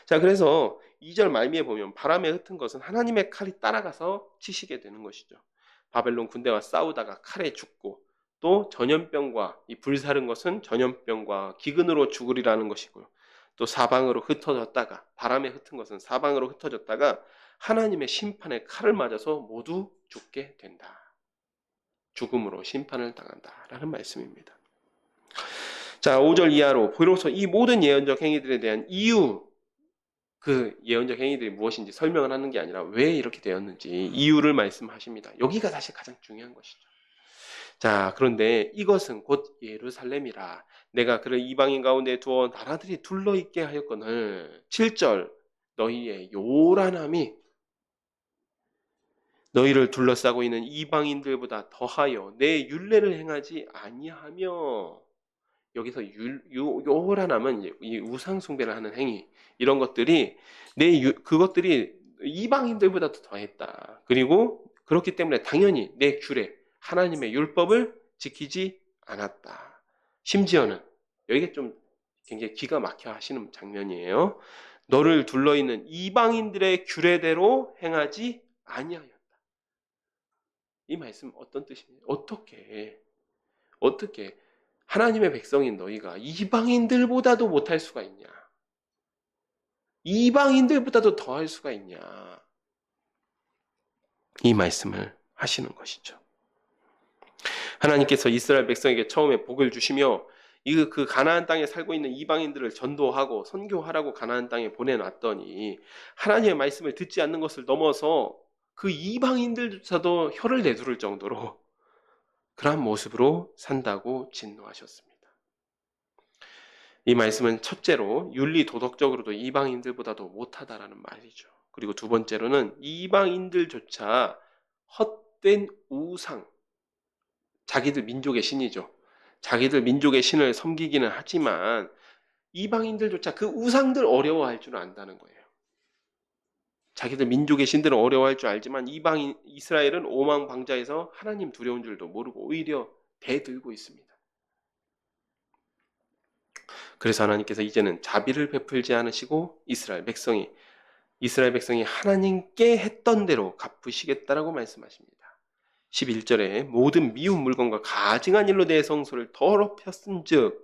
자, 그래서 2절 말미에 보면 바람에 흩은 것은 하나님의 칼이 따라가서 치시게 되는 것이죠. 바벨론 군대와 싸우다가 칼에 죽고 또 전염병과 이 불사른 것은 전염병과 기근으로 죽으리라는 것이고요. 또 사방으로 흩어졌다가 바람에 흩은 것은 사방으로 흩어졌다가 하나님의 심판의 칼을 맞아서 모두 죽게 된다. 죽음으로 심판을 당한다라는 말씀입니다. 자, 5절 이하로 비로소 이 모든 예언적 행위들에 대한 이유, 그 예언적 행위들이 무엇인지 설명을 하는 게 아니라 왜 이렇게 되었는지 이유를 말씀하십니다. 여기가 사실 가장 중요한 것이죠. 자, 그런데 이것은 곧 예루살렘이라 내가 그를 이방인 가운데 두어 나라들이 둘러있게 하였거늘 7절 너희의 요란함이 너희를 둘러싸고 있는 이방인들보다 더하여 내 율례를 행하지 아니하며 여기서 요란함은 이 우상 숭배를 하는 행위 이런 것들이 그것들이 이방인들보다 더 더했다. 그리고 그렇기 때문에 당연히 내 규례 하나님의 율법을 지키지 않았다. 심지어는 여기가 좀 굉장히 기가 막혀 하시는 장면이에요. 너를 둘러있는 이방인들의 규례대로 행하지 아니하였다. 이 말씀 어떤 뜻입니까? 어떻게 하나님의 백성인 너희가 이방인들보다도 못할 수가 있냐? 이방인들보다도 더할 수가 있냐? 이 말씀을 하시는 것이죠. 하나님께서 이스라엘 백성에게 처음에 복을 주시며 그 가나안 땅에 살고 있는 이방인들을 전도하고 선교하라고 가나안 땅에 보내놨더니 하나님의 말씀을 듣지 않는 것을 넘어서 그 이방인들조차도 혀를 내두를 정도로 그러한 모습으로 산다고 진노하셨습니다. 이 말씀은 첫째로 윤리 도덕적으로도 이방인들보다도 못하다라는 말이죠. 그리고 두 번째로는 이방인들조차 헛된 우상, 자기들 민족의 신이죠. 자기들 민족의 신을 섬기기는 하지만 이방인들조차 그 우상들 어려워할 줄 안다는 거예요. 자기들 민족의 신들은 어려워할 줄 알지만 이방인 이스라엘은 오망방자에서 하나님 두려운 줄도 모르고 오히려 대들고 있습니다. 그래서 하나님께서 이제는 자비를 베풀지 않으시고 이스라엘 백성이 하나님께 했던 대로 갚으시겠다라고 말씀하십니다. 11절에 모든 미운 물건과 가증한 일로 내 성소를 더럽혔은즉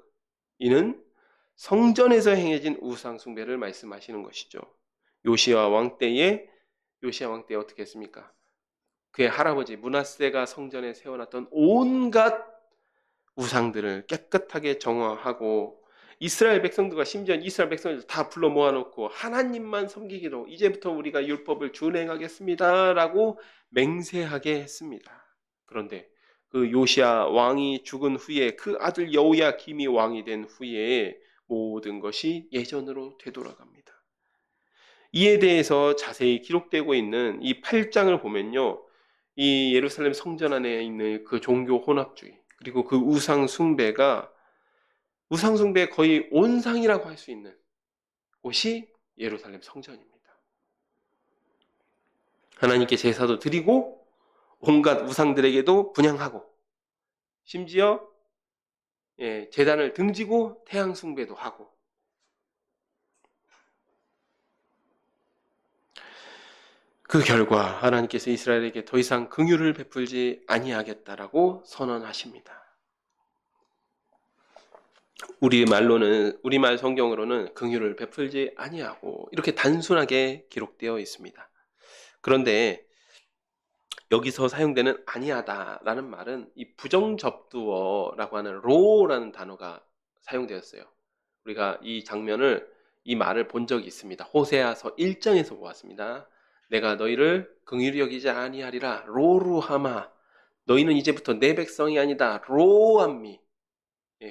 이는 성전에서 행해진 우상 숭배를 말씀하시는 것이죠. 요시야 왕 때에 어떻게 했습니까? 그의 할아버지 므낫세가 성전에 세워놨던 온갖 우상들을 깨끗하게 정화하고 이스라엘 백성들과 심지어 이스라엘 백성들 다 불러 모아놓고 하나님만 섬기기로 이제부터 우리가 율법을 준행하겠습니다라고 맹세하게 했습니다. 그런데 그 요시야 왕이 죽은 후에 그 아들 여호야김이 왕이 된 후에 모든 것이 예전으로 되돌아갑니다. 이에 대해서 자세히 기록되고 있는 이 8장을 보면요. 이 예루살렘 성전 안에 있는 그 종교 혼합주의 그리고 그 우상 숭배의 거의 온상이라고 할 수 있는 곳이 예루살렘 성전입니다. 하나님께 제사도 드리고 온갖 우상들에게도 분향하고 심지어 제단을 등지고 태양 숭배도 하고 그 결과 하나님께서 이스라엘에게 더 이상 긍휼을 베풀지 아니하겠다라고 선언하십니다. 우리말 성경으로는 긍휼을 베풀지 아니하고 이렇게 단순하게 기록되어 있습니다. 그런데 여기서 사용되는 아니하다라는 말은 이 부정접두어라고 하는 로라는 단어가 사용되었어요. 우리가 이 말을 본 적이 있습니다. 호세아서 1장에서 보았습니다. 내가 너희를 긍휼히 여기지 아니하리라 로루하마 너희는 이제부터 내 백성이 아니다 로암미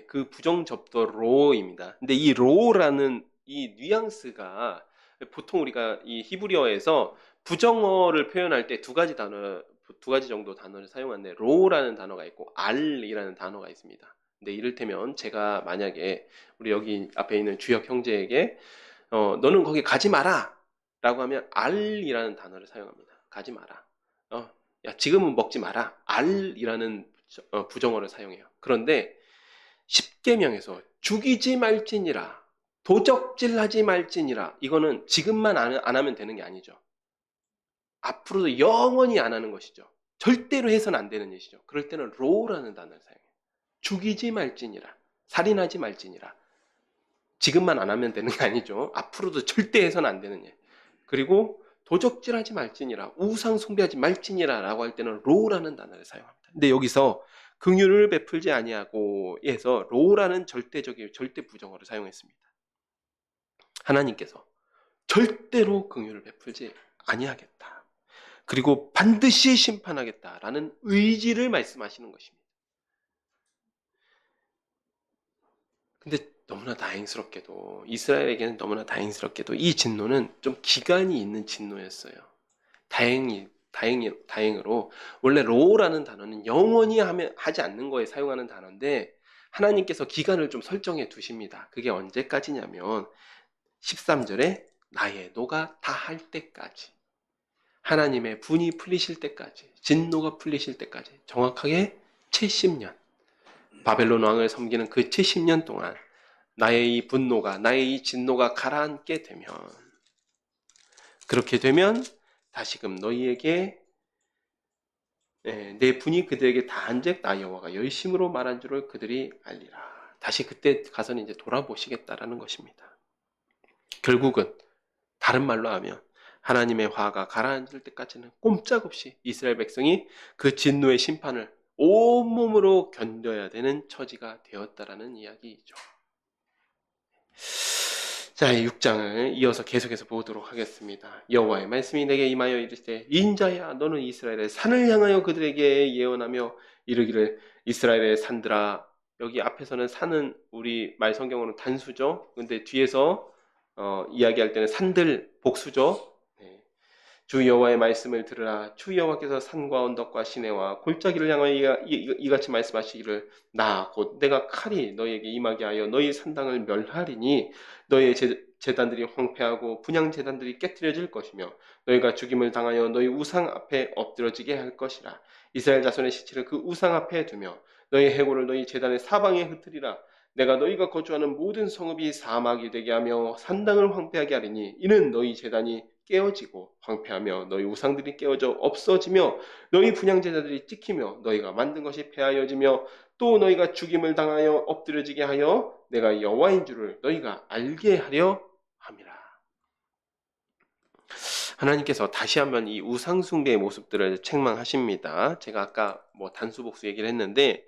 그 부정접두 로입니다. 근데 이 로라는 이 뉘앙스가 보통 우리가 이 히브리어에서 부정어를 표현할 때 두 가지 정도 단어를 사용하는데 로라는 단어가 있고 알이라는 단어가 있습니다. 근데 이를테면 제가 만약에 우리 여기 앞에 있는 주역 형제에게 너는 거기 가지 마라 라고 하면 알이라는 단어를 사용합니다. 가지 마라. 야 지금은 먹지 마라. 알이라는 부정어를 사용해요. 그런데 십계명에서 죽이지 말지니라 도적질하지 말지니라 이거는 지금만 안 하면 되는 게 아니죠. 앞으로도 영원히 안 하는 것이죠. 절대로 해서는 안 되는 것이죠. 그럴 때는 로라는 단어를 사용해요. 죽이지 말지니라 살인하지 말지니라 지금만 안 하면 되는 게 아니죠. 앞으로도 절대 해서는 안 되는 일. 그리고 도적질하지 말지니라 우상 숭배하지 말지니라 라고 할 때는 로라는 단어를 사용합니다. 근데 여기서 긍휼을 베풀지 아니하고 해서 로라는 절대 부정어를 사용했습니다. 하나님께서 절대로 긍휼을 베풀지 아니하겠다. 그리고 반드시 심판하겠다라는 의지를 말씀하시는 것입니다. 근데 너무나 다행스럽게도 이스라엘에게는 너무나 다행스럽게도 이 진노는 좀 기간이 있는 진노였어요. 다행으로 원래 로라는 단어는 영원히 하지 않는 거에 사용하는 단어인데 하나님께서 기간을 좀 설정해 두십니다. 그게 언제까지냐면 13절에 나의 노가 다할 때까지 하나님의 분이 풀리실 때까지 진노가 풀리실 때까지 정확하게 70년 바벨론 왕을 섬기는 그 70년 동안 나의 이 분노가 나의 이 진노가 가라앉게 되면 그렇게 되면 다시금 너희에게 내 분이 그들에게 다한즉 나 여호와가 열심으로 말한 줄을 그들이 알리라. 다시 그때 가서는 이제 돌아보시겠다라는 것입니다. 결국은 다른 말로 하면 하나님의 화가 가라앉을 때까지는 꼼짝없이 이스라엘 백성이 그 진노의 심판을 온몸으로 견뎌야 되는 처지가 되었다라는 이야기이죠. 자, 6장을 이어서 계속해서 보도록 하겠습니다. 여호와의 말씀이 내게 임하여 이르시되 인자야 너는 이스라엘의 산을 향하여 그들에게 예언하며 이르기를 이스라엘의 산들아. 여기 앞에서는 산은 우리 말 성경으로는 단수죠. 근데 뒤에서 이야기할 때는 산들 복수죠. 네. 주 여호와의 말씀을 들으라. 주 여호와께서 산과 언덕과 시내와 골짜기를 향하여 이같이 말씀하시기를 나 곧 내가 칼이 너희에게 임하게 하여 너희 산당을 멸하리니 너희의 제단들이 황폐하고 분향 제단들이 깨뜨려질 것이며 너희가 죽임을 당하여 너희 우상 앞에 엎드러지게 할 것이라. 이스라엘 자손의 시체를 그 우상 앞에 두며 너희 해골을 너희 제단의 사방에 흩으리라. 내가 너희가 거주하는 모든 성읍이 사막이 되게 하며 산당을 황폐하게 하리니 이는 너희 제단이 깨어지고 황폐하며 너희 우상들이 깨어져 없어지며 너희 분향제자들이 찍히며 너희가 만든 것이 폐하여지며 또 너희가 죽임을 당하여 엎드려지게 하여 내가 여호와인 줄을 너희가 알게 하려 함이라. 하나님께서 다시 한번 이 우상 숭배의 모습들을 책망하십니다. 제가 아까 단수복수 얘기를 했는데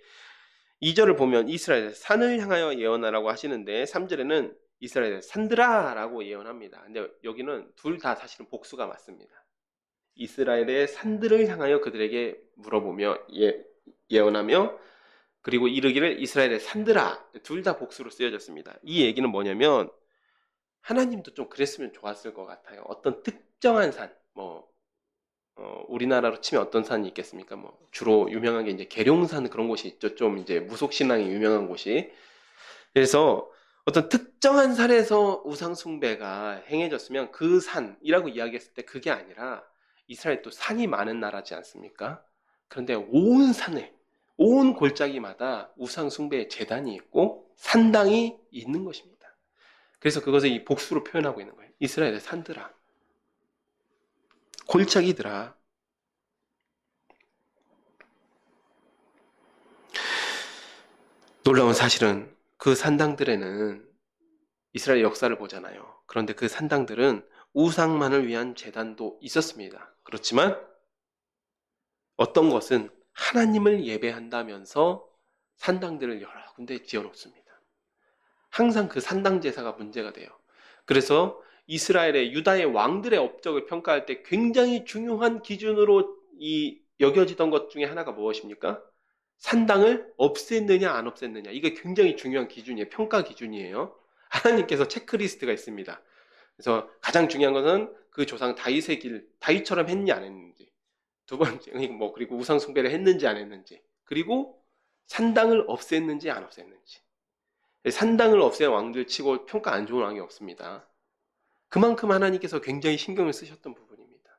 2절을 보면 이스라엘 산을 향하여 예언하라고 하시는데 3절에는 이스라엘 산들아 라고 예언합니다. 근데 여기는 둘 다 사실은 복수가 맞습니다. 이스라엘의 산들을 향하여 그들에게 물어보며 예언하며 그리고 이르기를 이스라엘의 산들아, 둘 다 복수로 쓰여졌습니다. 이 얘기는 뭐냐면 하나님도 좀 그랬으면 좋았을 것 같아요. 어떤 특정한 산, 우리나라로 치면 어떤 산이 있겠습니까? 주로 유명한 게 이제 계룡산 그런 곳이 있죠. 좀 이제 무속신앙이 유명한 곳이. 그래서 어떤 특정한 산에서 우상숭배가 행해졌으면 그 산이라고 이야기했을 때 그게 아니라 이스라엘 또 산이 많은 나라지 않습니까? 그런데 온 산에, 온 골짜기마다 우상숭배의 제단이 있고 산당이 있는 것입니다. 그래서 그것을 이 복수로 표현하고 있는 거예요. 이스라엘의 산들아, 골짜기들아. 놀라운 사실은 그 산당들에는 이스라엘 역사를 보잖아요. 그런데 그 산당들은 우상만을 위한 제단도 있었습니다. 그렇지만 어떤 것은 하나님을 예배한다면서 산당들을 여러 군데 지어놓습니다. 항상 그 산당 제사가 문제가 돼요. 그래서 이스라엘의 유다의 왕들의 업적을 평가할 때 굉장히 중요한 기준으로 여겨지던 것 중에 하나가 무엇입니까? 산당을 없앴느냐 안 없앴느냐. 이게 굉장히 중요한 기준이에요. 평가 기준이에요. 하나님께서 체크리스트가 있습니다. 그래서 가장 중요한 것은 그 조상 다윗의 길, 다윗처럼 했냐 안 했는지. 두 번째, 그리고 우상 숭배를 했는지 안 했는지. 그리고 산당을 없앴는지 안 없앴는지. 산당을 없앤 왕들 치고 평가 안 좋은 왕이 없습니다. 그만큼 하나님께서 굉장히 신경을 쓰셨던 부분입니다.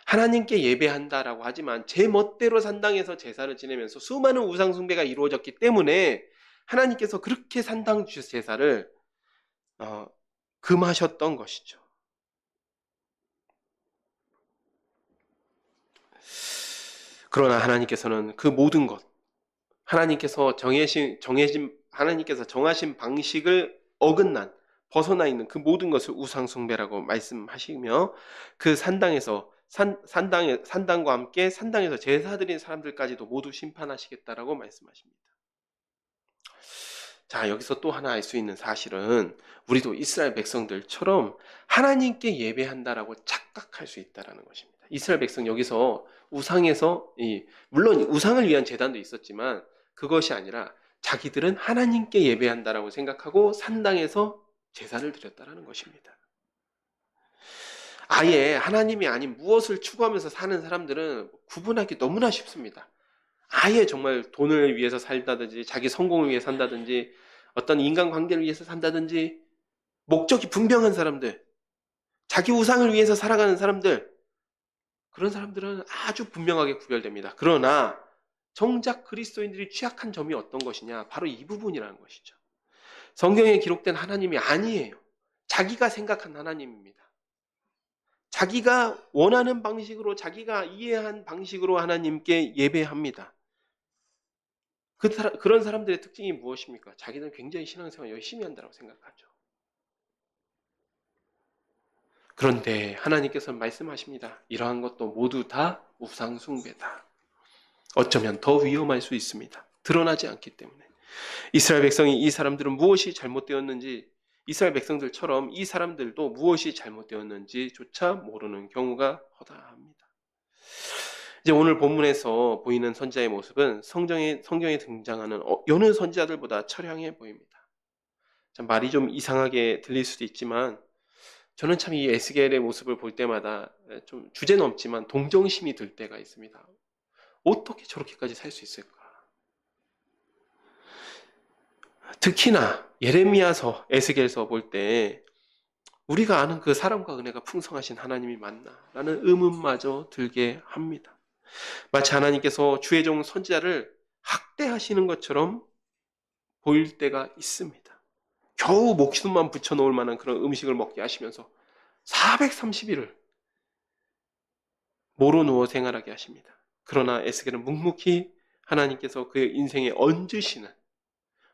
하나님께 예배한다라고 하지만 제 멋대로 산당에서 제사를 지내면서 수많은 우상 숭배가 이루어졌기 때문에 하나님께서 그렇게 산당 제사를 금하셨던 것이죠. 그러나 하나님께서는 그 모든 것, 하나님께서 정하신 방식을 어긋난, 벗어나 있는 그 모든 것을 우상숭배라고 말씀하시며 그 산당과 함께 산당에서 제사 드린 사람들까지도 모두 심판하시겠다라고 말씀하십니다. 자, 여기서 또 하나 알 수 있는 사실은 우리도 이스라엘 백성들처럼 하나님께 예배한다라고 착각할 수 있다는 것입니다. 이스라엘 백성 여기서 물론 우상을 위한 제단도 있었지만 그것이 아니라 자기들은 하나님께 예배한다라고 생각하고 산당에서 제사를 드렸다는 것입니다. 아예 하나님이 아닌 무엇을 추구하면서 사는 사람들은 구분하기 너무나 쉽습니다. 아예 정말 돈을 위해서 살다든지 자기 성공을 위해 산다든지 어떤 인간관계를 위해서 산다든지 목적이 분명한 사람들, 자기 우상을 위해서 살아가는 사람들, 그런 사람들은 아주 분명하게 구별됩니다. 그러나 정작 그리스도인들이 취약한 점이 어떤 것이냐? 바로 이 부분이라는 것이죠. 성경에 기록된 하나님이 아니에요. 자기가 생각한 하나님입니다. 자기가 원하는 방식으로, 자기가 이해한 방식으로 하나님께 예배합니다. 그런 사람들의 특징이 무엇입니까? 자기는 굉장히 신앙생활 열심히 한다고 생각하죠. 그런데 하나님께서는 말씀하십니다. 이러한 것도 모두 다 우상 숭배다. 어쩌면 더 위험할 수 있습니다. 드러나지 않기 때문에. 이스라엘 백성이 이 사람들은 무엇이 잘못되었는지, 이스라엘 백성들처럼 이 사람들도 무엇이 잘못되었는지조차 모르는 경우가 허다합니다. 이제 오늘 본문에서 보이는 선지자의 모습은 성경에 등장하는 여느 선지자들보다 처량해 보입니다. 참 말이 좀 이상하게 들릴 수도 있지만 저는 참 이 에스겔의 모습을 볼 때마다 좀 주제는 없지만 동정심이 들 때가 있습니다. 어떻게 저렇게까지 살 수 있을까? 특히나 예레미야서, 에스겔서 볼 때 우리가 아는 그 사랑과 은혜가 풍성하신 하나님이 맞나? 라는 의문마저 들게 합니다. 마치 하나님께서 주의 종 선지자를 학대하시는 것처럼 보일 때가 있습니다. 겨우 목숨만 붙여놓을 만한 그런 음식을 먹게 하시면서 430일을 모로 누워 생활하게 하십니다. 그러나 에스겔은 묵묵히 하나님께서 그의 인생에 얹으시는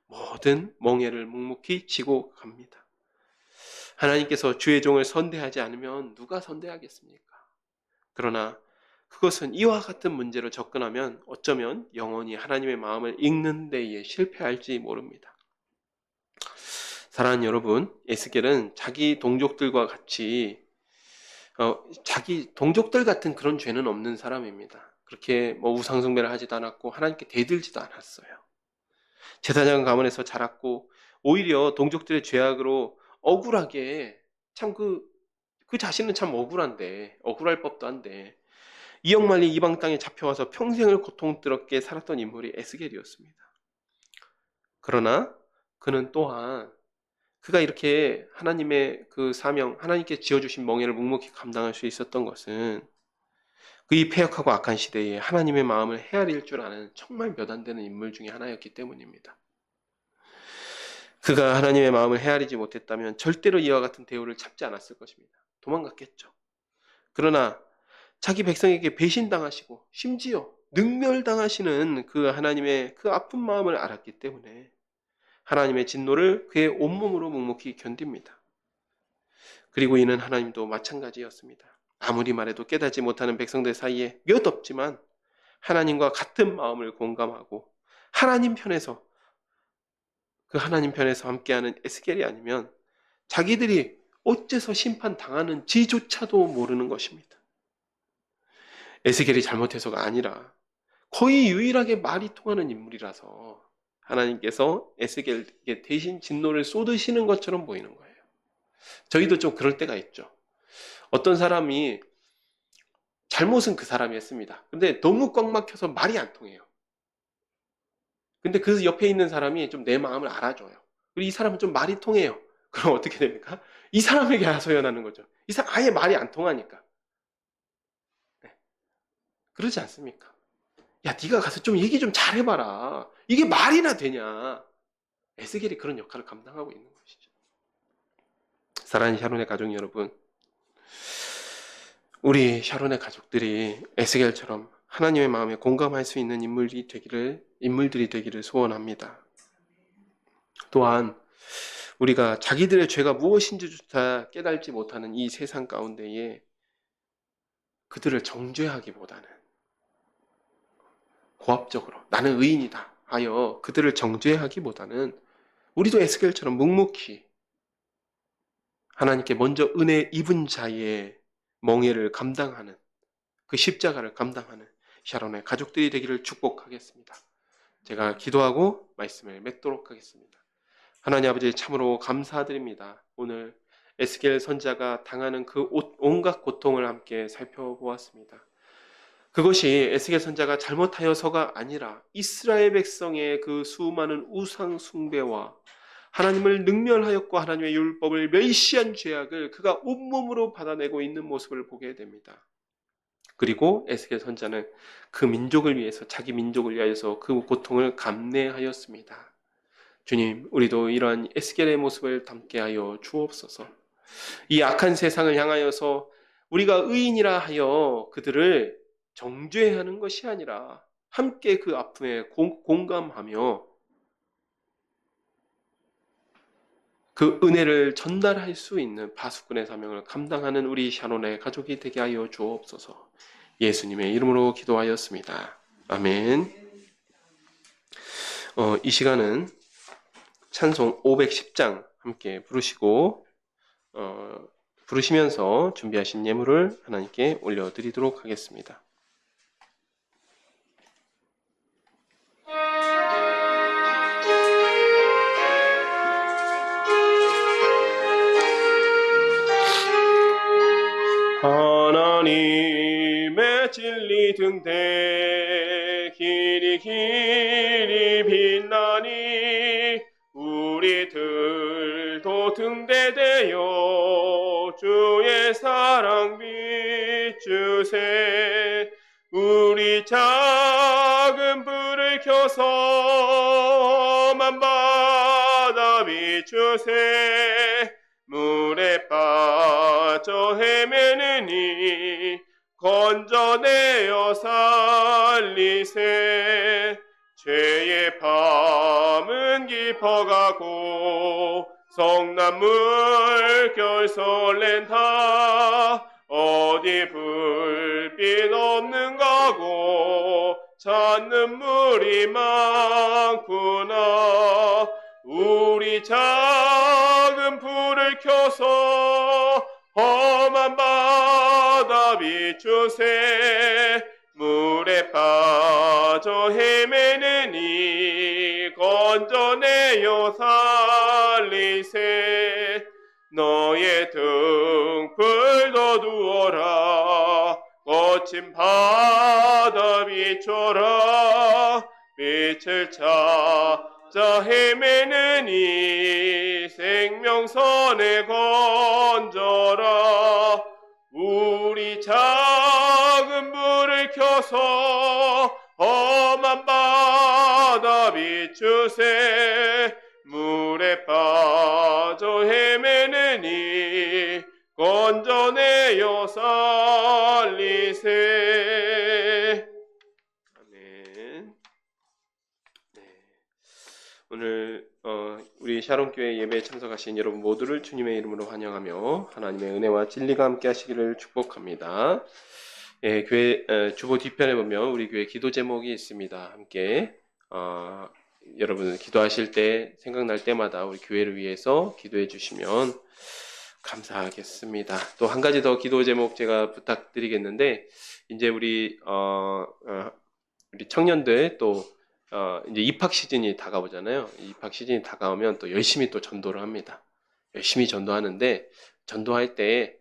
모든 멍에를 묵묵히 지고 갑니다. 하나님께서 주의 종을 선대하지 않으면 누가 선대하겠습니까? 그러나 그것은 이와 같은 문제로 접근하면 어쩌면 영원히 하나님의 마음을 읽는 데에 실패할지 모릅니다. 사랑하는 여러분, 에스겔은 자기 동족들과 같이 자기 동족들 같은 그런 죄는 없는 사람입니다. 그렇게 우상숭배를 하지도 않았고 하나님께 대들지도 않았어요. 제사장 가문에서 자랐고 오히려 동족들의 죄악으로 억울하게 참 그 자신은 참 억울할 법도 한데 이역만리 이방 땅에 잡혀와서 평생을 고통스럽게 살았던 인물이 에스겔이었습니다. 그러나 그는 또한 그가 이렇게 하나님의 그 사명, 하나님께 지어주신 멍에를 묵묵히 감당할 수 있었던 것은 그의 패역하고 악한 시대에 하나님의 마음을 헤아릴 줄 아는 정말 몇 안 되는 인물 중에 하나였기 때문입니다. 그가 하나님의 마음을 헤아리지 못했다면 절대로 이와 같은 대우를 참지 않았을 것입니다. 도망갔겠죠. 그러나 자기 백성에게 배신당하시고 심지어 능멸당하시는 그 하나님의 그 아픈 마음을 알았기 때문에 하나님의 진노를 그의 온몸으로 묵묵히 견딥니다. 그리고 이는 하나님도 마찬가지였습니다. 아무리 말해도 깨닫지 못하는 백성들 사이에 몇 없지만 하나님과 같은 마음을 공감하고 하나님 편에서 함께하는 에스겔이 아니면 자기들이 어째서 심판당하는지조차도 모르는 것입니다. 에스겔이 잘못해서가 아니라 거의 유일하게 말이 통하는 인물이라서 하나님께서 에스겔에게 대신 진노를 쏟으시는 것처럼 보이는 거예요. 저희도 좀 그럴 때가 있죠. 어떤 사람이 잘못은 그 사람이 했습니다. 근데 너무 꽉 막혀서 말이 안 통해요. 근데 그 옆에 있는 사람이 좀 내 마음을 알아줘요. 그리고 이 사람은 좀 말이 통해요. 그럼 어떻게 됩니까? 이 사람에게 하소연하는 거죠. 이 사람 아예 말이 안 통하니까. 네. 그러지 않습니까? 야, 네가 가서 좀 얘기 좀 잘해봐라. 이게 말이나 되냐? 에스겔이 그런 역할을 감당하고 있는 것이죠. 사랑하는 샤론의 가족 여러분, 우리 샤론의 가족들이 에스겔처럼 하나님의 마음에 공감할 수 있는 인물들이 되기를 소원합니다. 또한 우리가 자기들의 죄가 무엇인지조차 깨달지 못하는 이 세상 가운데에 그들을 정죄하기보다는 고압적으로 나는 의인이다 하여 그들을 정죄하기보다는 우리도 에스겔처럼 묵묵히 하나님께 먼저 은혜 입은 자의 멍에를 감당하는 그 십자가를 감당하는 샤론의 가족들이 되기를 축복하겠습니다. 제가 기도하고 말씀을 맺도록 하겠습니다. 하나님 아버지 참으로 감사드립니다. 오늘 에스겔 선지자가 당하는 그 온갖 고통을 함께 살펴보았습니다. 그것이 에스겔 선지자가 잘못하여서가 아니라 이스라엘 백성의 그 수많은 우상 숭배와 하나님을 능멸하였고 하나님의 율법을 멸시한 죄악을 그가 온몸으로 받아내고 있는 모습을 보게 됩니다. 그리고 에스겔 선지자는 그 민족을 위해서 자기 민족을 위하여서 그 고통을 감내하였습니다. 주님, 우리도 이러한 에스겔의 모습을 담게 하여 주옵소서. 이 악한 세상을 향하여서 우리가 의인이라 하여 그들을 정죄하는 것이 아니라 함께 그 아픔에 공감하며 그 은혜를 전달할 수 있는 파수꾼의 사명을 감당하는 우리 샤론의 가족이 되게 하여 주옵소서. 예수님의 이름으로 기도하였습니다. 아멘. 이 시간은 찬송 510장 함께 부르시고 부르시면서 준비하신 예물을 하나님께 올려드리도록 하겠습니다. 하나님의 진리 등대 길이 빛나니 우리들도 등대되어 주의 사랑 비추세. 우리 작은 불을 켜서 만바다 비추세. 물에 빠져 헤매느니 건져내어 살리세. 죄의 밤은 깊어가고 성난물 결설렌다. 어디 불빛 없는 가고 찾는 물이 많구나. 우리 작은 불을 켜서 험한 바다 비추세. 물에 빠져 헤매느니 건져내어 살리세. 너의 등불도 두어라. 거친 바다 비춰라. 빛을 찾아 헤매느니 생명선에 건져라. 우리 작은 불을 켜서 험한 바다 비추세. 물에 빠져 헤매느니 건져내어 살리세. 아멘. 네. 오늘 우리 샤론교회 예배에 참석하신 여러분 모두를 주님의 이름으로 환영하며 하나님의 은혜와 진리가 함께 하시기를 축복합니다. 예, 교회 주보 뒤편에 보면 우리 교회 기도 제목이 있습니다. 함께 여러분 기도하실 때 생각날 때마다 우리 교회를 위해서 기도해 주시면 감사하겠습니다. 또 한 가지 더 기도 제목 제가 부탁드리겠는데, 이제 우리 청년들 또 이제 입학 시즌이 다가오잖아요. 입학 시즌이 다가오면 또 열심히 또 전도를 합니다. 열심히 전도하는데, 전도할 때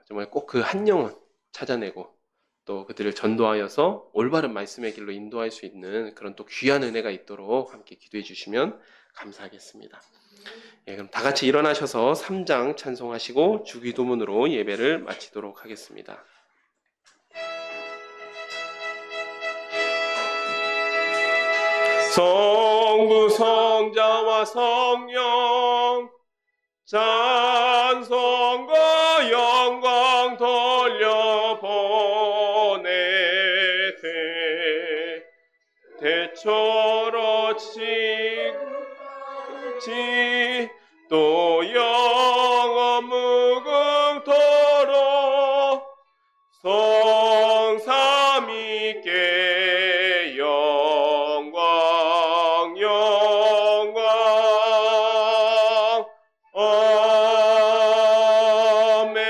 정말 꼭 그 한 영혼 찾아내고 또 그들을 전도하여서 올바른 말씀의 길로 인도할 수 있는 그런 또 귀한 은혜가 있도록 함께 기도해 주시면 감사하겠습니다. 예, 그럼 다 같이 일어나셔서 3장 찬송하시고 주기도문으로 예배를 마치도록 하겠습니다. 성부 성자와 성령 찬송과 영광 돌려보내세. 대초로 지금까지 또 영원 무궁토록 성삼위께 영광 아멘.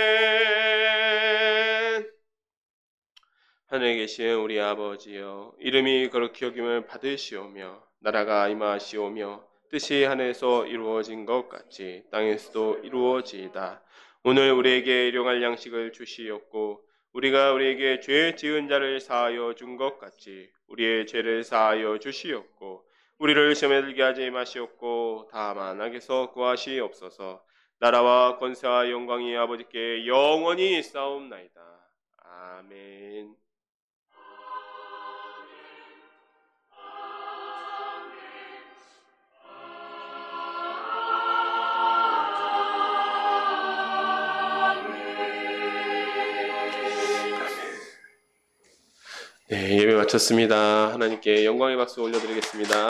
하늘에 계신 우리 아버지여, 이름이 거룩히 여김을 받으시오며 나라가 임하시오며 뜻이 하늘에서 이루어진 것 같이 땅에서도 이루어지이다. 오늘 우리에게 일용할 양식을 주시옵고 우리가 우리에게 죄 지은 자를 사하여 준 것 같이 우리의 죄를 사하여 주시옵고 우리를 시험에 들게 하지 마시옵고 다만 악에서 구하시옵소서. 나라와 권세와 영광이 아버지께 영원히 있사옵나이다. 아멘. 네, 예배 마쳤습니다. 하나님께 영광의 박수 올려드리겠습니다.